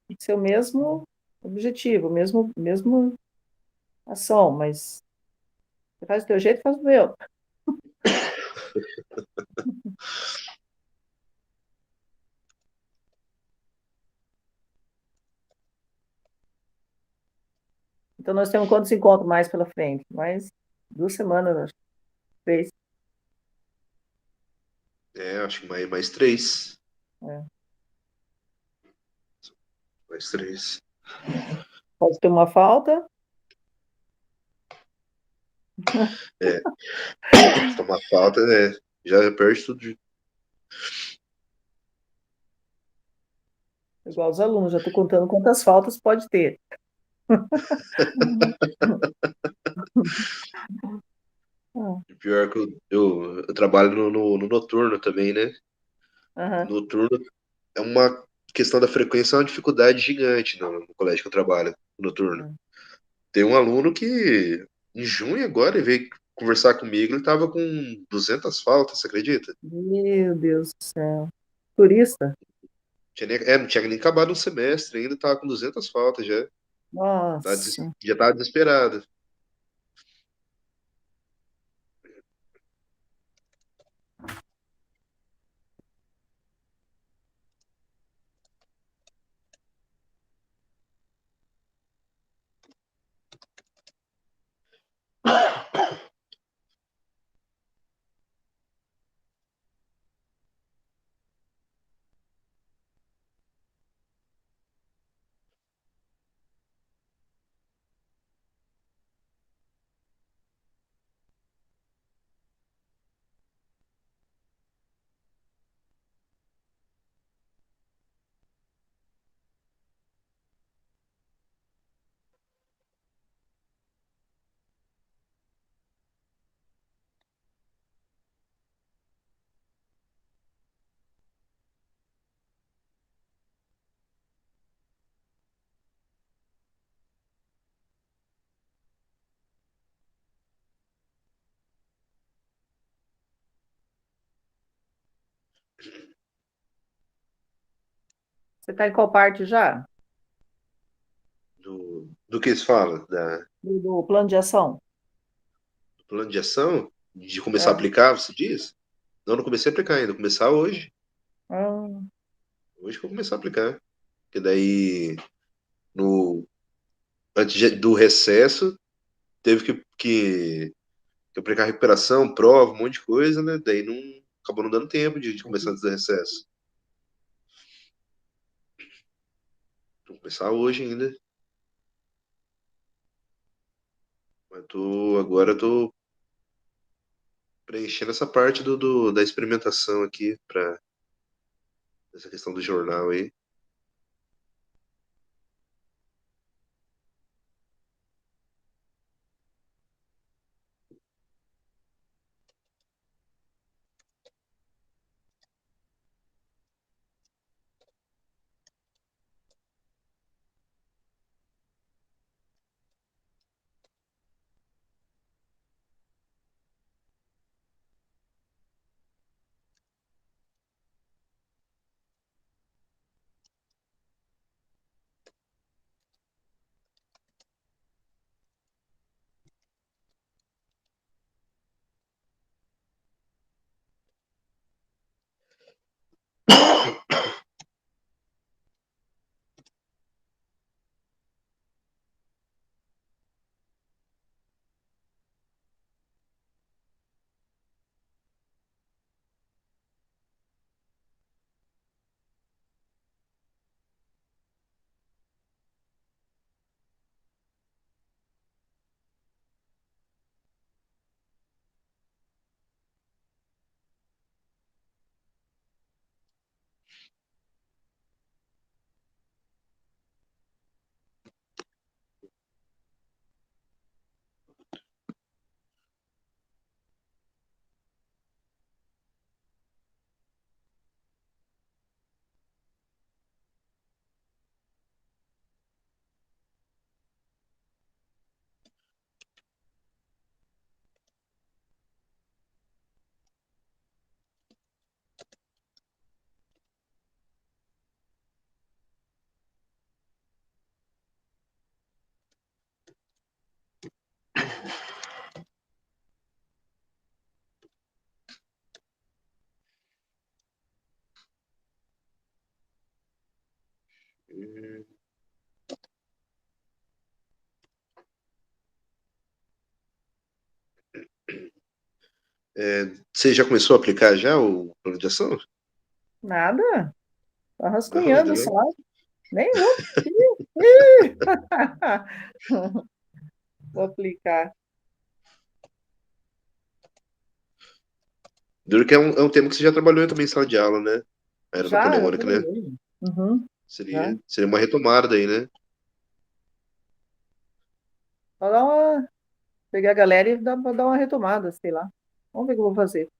Tem que ser o mesmo objetivo, mesmo ação, mas você faz do teu jeito, faz do meu. Então nós temos quantos encontros mais pela frente? Mais 2 semanas, acho. 3. Acho que mais 3. É. Mais 3. Pode ter uma falta. É, tomar falta, né? Já perde tudo. Igual os alunos, já estou contando quantas faltas pode ter. Ah, Pior que eu trabalho no noturno também, né? aham. Noturno é uma questão da frequência, é uma dificuldade gigante no colégio que eu trabalho, noturno. Tem um aluno que, em junho agora, ele veio conversar comigo, ele tava com 200 faltas, você acredita? Meu Deus do céu. Turista? Não tinha nem acabado um semestre ainda, tava com 200 faltas já. Nossa. Já tava desesperado. Você está em qual parte já? Do que se fala? Do plano de ação? Do plano de ação? De começar a É. aplicar, você diz? Não comecei a aplicar ainda. Vou começar hoje. Ah, Hoje que eu vou começar a aplicar. Porque daí, no, do recesso, teve que aplicar recuperação, prova, um monte de coisa, né? Daí acabou não dando tempo de começar antes do recesso. Vou começar hoje ainda. Mas agora eu tô preenchendo essa parte da experimentação aqui, para essa questão do jornal aí. Você já começou a aplicar já o plano de ação? nada. Tá Não, ainda rascunhando só. não. Nem vou. Vou aplicar. Duro que é um tema que você já trabalhou também em sala de aula, né? Já Aeronapoleônica, né? trabalhei. Uhum, já. Seria uma retomada daí, né? Vou dar uma. Pegar a galera e vou dar uma retomada, sei lá. Vamos ver o que eu vou fazer.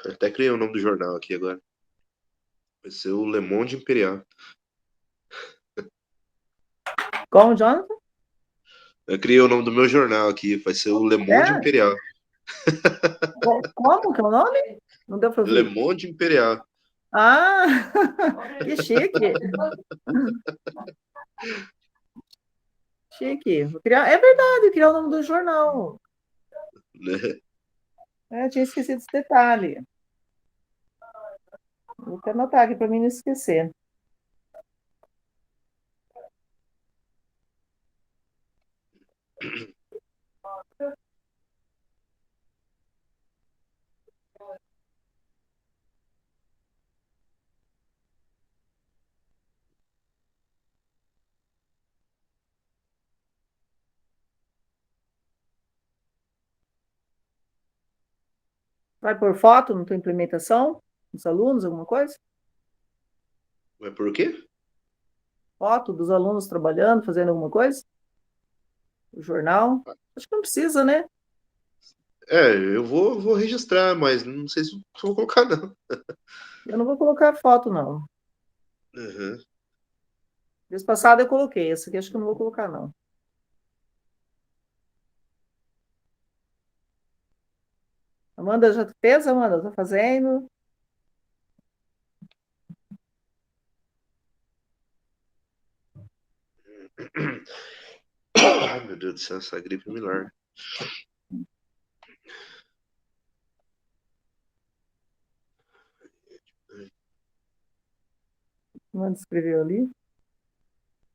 Eu até criei o nome do jornal aqui agora. Vai ser o Le Monde Imperial. Como, Jonathan? Eu criei o nome do meu jornal aqui. Vai ser o Le Monde É? Imperial. Como que é o nome? Não deu para Le ouvir. Monde Imperial. Ah, que chique. Chique. É verdade, criar o nome do jornal. Né? Tinha esquecido esse detalhe. Vou até anotar aqui para mim não esquecer. Vai por foto na tua implementação? Dos alunos, alguma coisa? Mas por quê? Foto dos alunos trabalhando, fazendo alguma coisa? O jornal? Acho que não precisa, né? Eu vou registrar, mas não sei se vou colocar, não. Eu não vou colocar foto, não. Uhum. Vez passada eu coloquei, essa aqui acho que eu não vou colocar, não. Amanda já fez, Amanda? Tá fazendo? Ai, meu Deus do céu, essa gripe me larga. Amanda escreveu ali.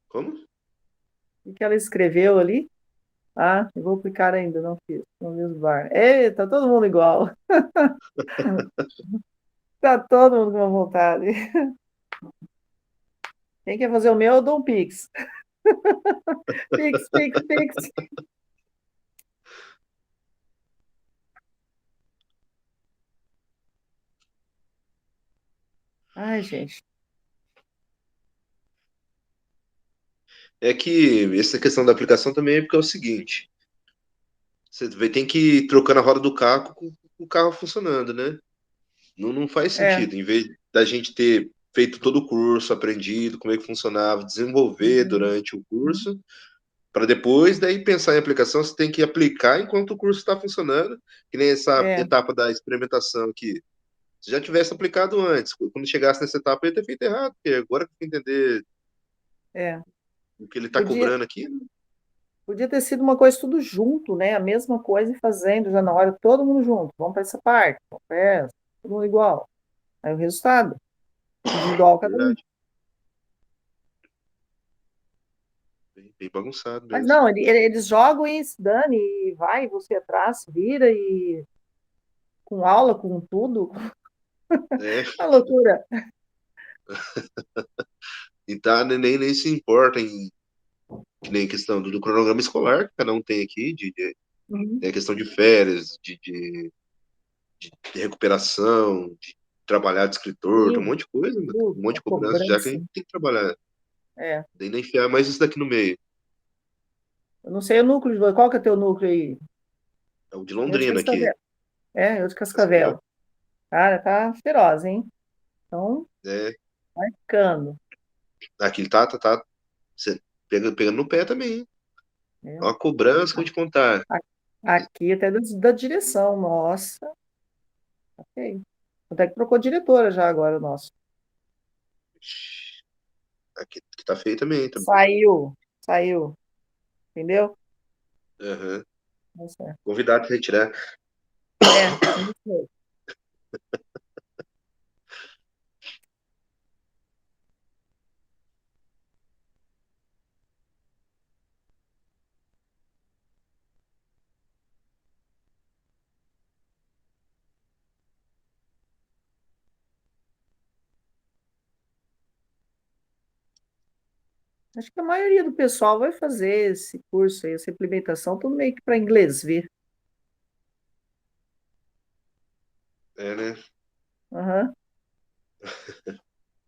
Como? O que ela escreveu ali? Ah, eu vou aplicar ainda, não fiz. Não vi os bar. Ei, tá todo mundo igual. Tá todo mundo com uma vontade. Quem quer fazer o meu, eu dou um Pix. Pix, Pix, Pix. Ai, gente. É que essa questão da aplicação também é porque é o seguinte: tem que ir trocando a roda do carro com o carro funcionando, né? Não faz É. sentido. Em vez da gente ter feito todo o curso, aprendido como é que funcionava, desenvolver Uhum. durante o curso, para depois daí pensar em aplicação, você tem que aplicar enquanto o curso está funcionando, que nem essa É, etapa da experimentação aqui. Se já tivesse aplicado antes, quando chegasse nessa etapa, eu ia ter feito errado, porque agora que eu entender é. o que ele está Podia, cobrando aqui, podia ter sido uma coisa tudo junto, né? A mesma coisa e fazendo já na hora, todo mundo junto. Vamos para essa parte, vamos para essa, todo mundo igual. Aí o resultado, individual cada um. verdade, bem bagunçado Mas mesmo. não, eles jogam e se dane, e vai, você atrás, vira e com aula, com tudo. É, Uma loucura. e tá, nem se importa em que nem questão do cronograma escolar que cada um tem aqui, Uhum. tem a questão de férias, de recuperação, de trabalhar de escritor, tem um Sim, monte de coisa, né? Um tudo, monte a de cobrança, já que a cobrança. gente tem que trabalhar. É. Daí nem enfiar mais isso daqui no meio. Eu não sei o núcleo de qual que é teu núcleo aí? É o de Eu de Londrina aqui. Cascavel. Eu de Cascavel. Cascavel. Cara, tá feroz, hein? Então, É, vai ficando. aqui tá você pegando no pé também, hein? É. É uma cobrança que eu vou te contar. A- Aqui até da direção, nossa. Ok. Até que trocou diretora já agora o nosso. Aqui tá feio também. Tá... Saiu, entendeu? Aham. Nossa, Convidado a retirar. isso mesmo. Acho que a maioria do pessoal vai fazer esse curso aí, essa implementação, tudo meio que para inglês ver. É, né? Aham.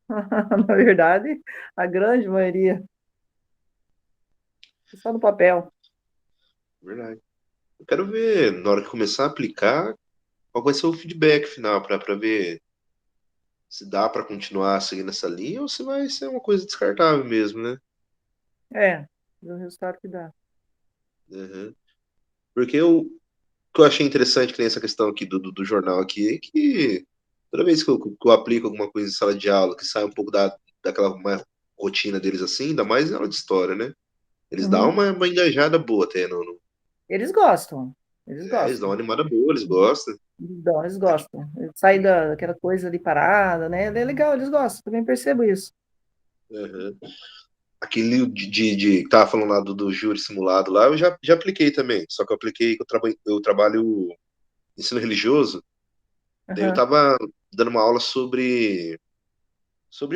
Na verdade, a grande maioria. Só no papel. Verdade. Eu quero ver, na hora que começar a aplicar, qual vai ser o feedback final, para ver se dá para continuar seguindo essa linha ou se vai ser uma coisa descartável mesmo, né? É, o resultado que dá. Uhum. Porque o que eu achei interessante que tem essa questão aqui do jornal aqui é que toda vez que eu aplico alguma coisa em sala de aula, que sai um pouco daquela uma rotina deles assim, ainda mais na aula de história, né? Eles dão Uhum. uma engajada boa até, Eles gostam. Eles eles dão uma gostam. animada boa, eles gostam. Eles gostam. Sair daquela coisa ali parada, né? É legal, eles gostam. Também percebo isso. Uhum. Aquele que tava falando lá do júri simulado lá, eu já apliquei também. Só que eu apliquei, eu trabalho ensino religioso, daí eu Aham. tava dando uma aula sobre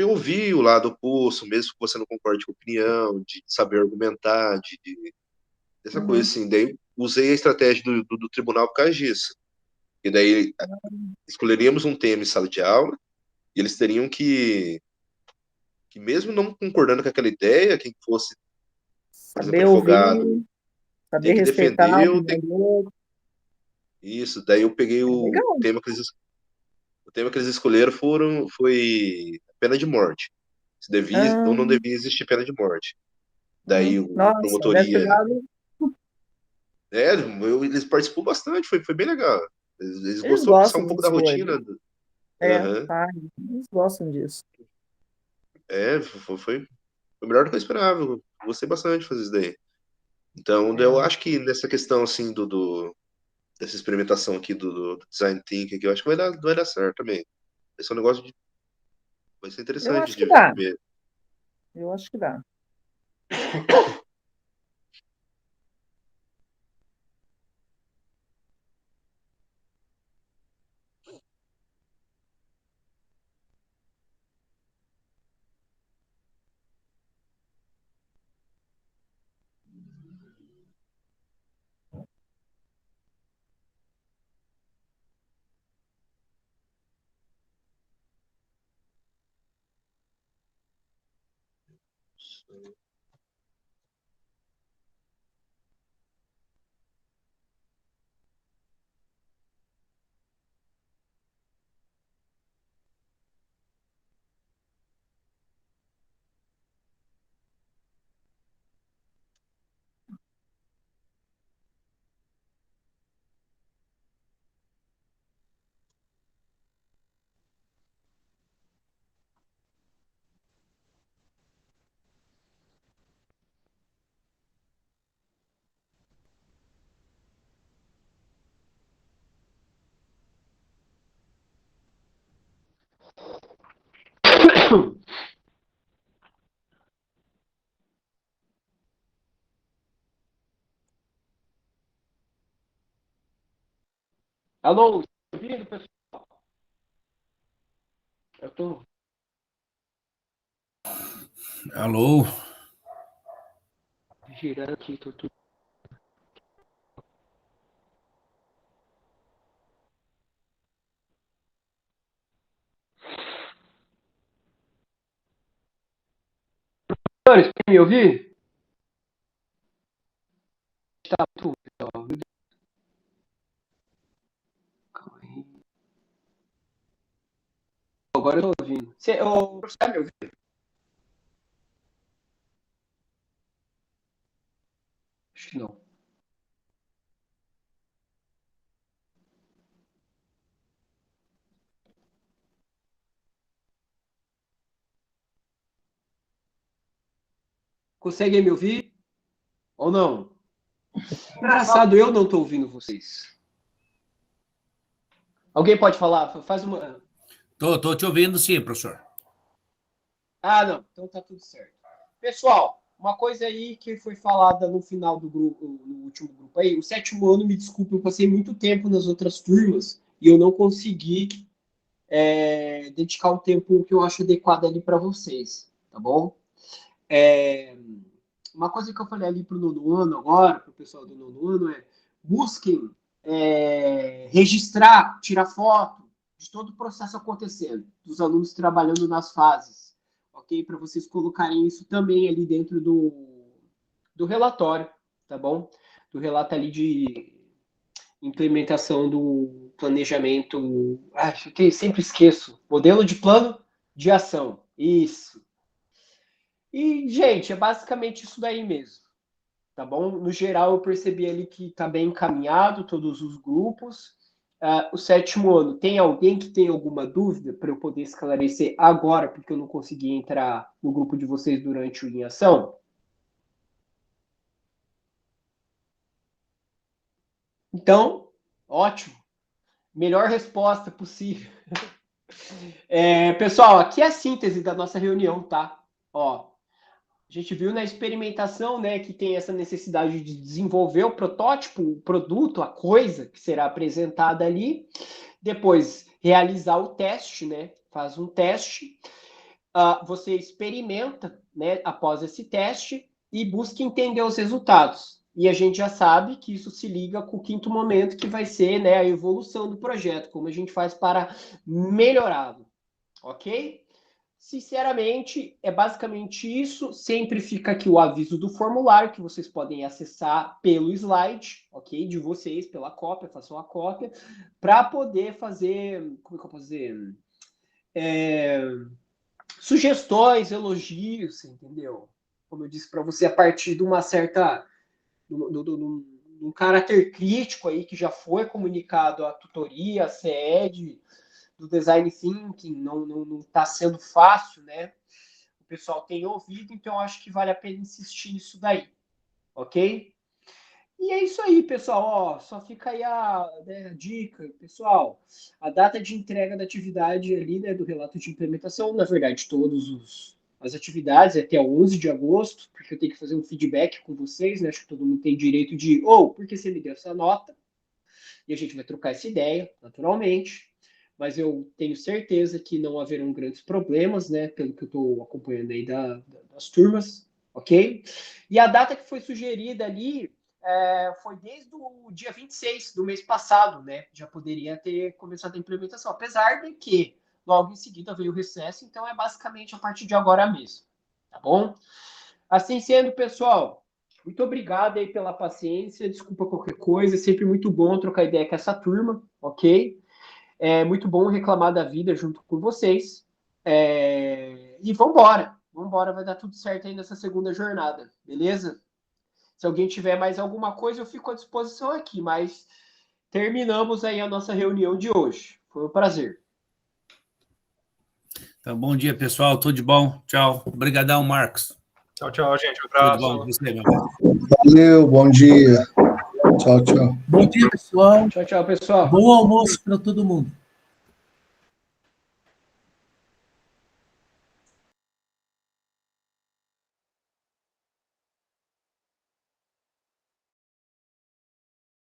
ouvir o lado oposto, mesmo que você não concorde com a opinião, de saber argumentar, dessa coisa Uhum. assim. Daí eu usei a estratégia do tribunal por causa disso. E daí escolheríamos um tema em sala de aula, e eles teriam que mesmo não concordando com aquela ideia, quem fosse, por exemplo, Saber ouvir, advogado, saber tem que respeitar a defender, opinião do outro. isso. Daí eu peguei É legal. o tema que eles escolheram foi pena de morte. Se devia ou Ah, não devia existir pena de morte. Daí uhum. o Nossa, deve ter promotoria, dado. eles participou bastante, foi bem legal. Eles Eles gostou porque saiu gostam um pouco dessas da coisas. rotina. É, Aham. tá. Eles gostam disso. Foi o melhor do que eu esperava. Eu gostei bastante de fazer isso daí. Então, eu É. acho que nessa questão assim dessa experimentação aqui do design thinking, aqui, eu acho que vai dar certo também. Esse é um negócio vai ser Eu interessante acho que de dá. ver. Eu acho que dá. Alô, tá ouvindo, pessoal? Eu tô. Alô? Girando aqui, tô tudo. Senhores, quer me ouvir? Tá tudo. Agora eu tô ouvindo. Ô, professor, tá me ouvindo? Acho que não. Conseguem me ouvir? Ou não? Engraçado, eu não tô ouvindo vocês. Alguém pode falar? Faz uma. Tô te ouvindo sim, professor. Ah, não. Então tá tudo certo. Pessoal, uma coisa aí que foi falada no final do grupo, no último grupo aí, o 7º ano, me desculpe, eu passei muito tempo nas outras turmas e eu não consegui dedicar o tempo que eu acho adequado ali para vocês, tá bom? Uma coisa que eu falei ali para o nono ano agora, para o pessoal do nono ano, busquem registrar, tirar foto de todo o processo acontecendo, dos alunos trabalhando nas fases, ok? Para vocês colocarem isso também ali dentro do relatório, tá bom? Do relato ali de implementação do planejamento. Que sempre esqueço. Modelo de plano de ação. Isso. E, gente, é basicamente isso daí mesmo. Tá bom? No geral, eu percebi ali que está bem encaminhado todos os grupos. O 7º ano, tem alguém que tem alguma dúvida para eu poder esclarecer agora, porque eu não consegui entrar no grupo de vocês durante o Em Ação? Então, ótimo. Melhor resposta possível. Pessoal, aqui é a síntese da nossa reunião, tá? Ó, a gente viu na experimentação, né, que tem essa necessidade de desenvolver o protótipo, o produto, a coisa que será apresentada ali. Depois, realizar o teste, né? Faz um teste. Você experimenta, né, após esse teste e busca entender os resultados. E a gente já sabe que isso se liga com o 5º momento, que vai ser, né, a evolução do projeto, como a gente faz para melhorá-lo, ok? Sinceramente, é basicamente isso. Sempre fica aqui o aviso do formulário, que vocês podem acessar pelo slide, ok? De vocês, pela cópia, façam a cópia, para poder fazer, como é que eu posso dizer? Sugestões, elogios, entendeu? Como eu disse para você, a partir de uma certa... um caráter crítico aí que já foi comunicado à tutoria, à CED, do Design Thinking, não está sendo fácil, né? O pessoal tem ouvido, então eu acho que vale a pena insistir nisso daí, ok? E é isso aí, pessoal, ó, só fica aí a dica, pessoal, a data de entrega da atividade ali, né, do relato de implementação, na verdade, as atividades é até 11 de agosto, porque eu tenho que fazer um feedback com vocês, né? Acho que todo mundo tem direito de, por que você me deu essa nota? E a gente vai trocar essa ideia, naturalmente, mas eu tenho certeza que não haverão grandes problemas, né? Pelo que eu estou acompanhando aí das turmas, ok? E a data que foi sugerida ali foi desde o dia 26 do mês passado, né? Já poderia ter começado a implementação, apesar de que logo em seguida veio o recesso, então é basicamente a partir de agora mesmo, tá bom? Assim sendo, pessoal, muito obrigado aí pela paciência, desculpa qualquer coisa, é sempre muito bom trocar ideia com essa turma, ok? É muito bom reclamar da vida junto com vocês, e vambora, vai dar tudo certo aí nessa segunda jornada, beleza? Se alguém tiver mais alguma coisa, eu fico à disposição aqui, mas terminamos aí a nossa reunião de hoje, foi um prazer. Então, bom dia, pessoal. Tudo de bom? Tchau. Obrigadão, Marcos. Tchau, tchau, gente. Um abraço. Tudo bom com você, meu amigo? Valeu, bom dia. Tchau, tchau. Bom dia, pessoal. Tchau, tchau, pessoal. Bom almoço para todo mundo.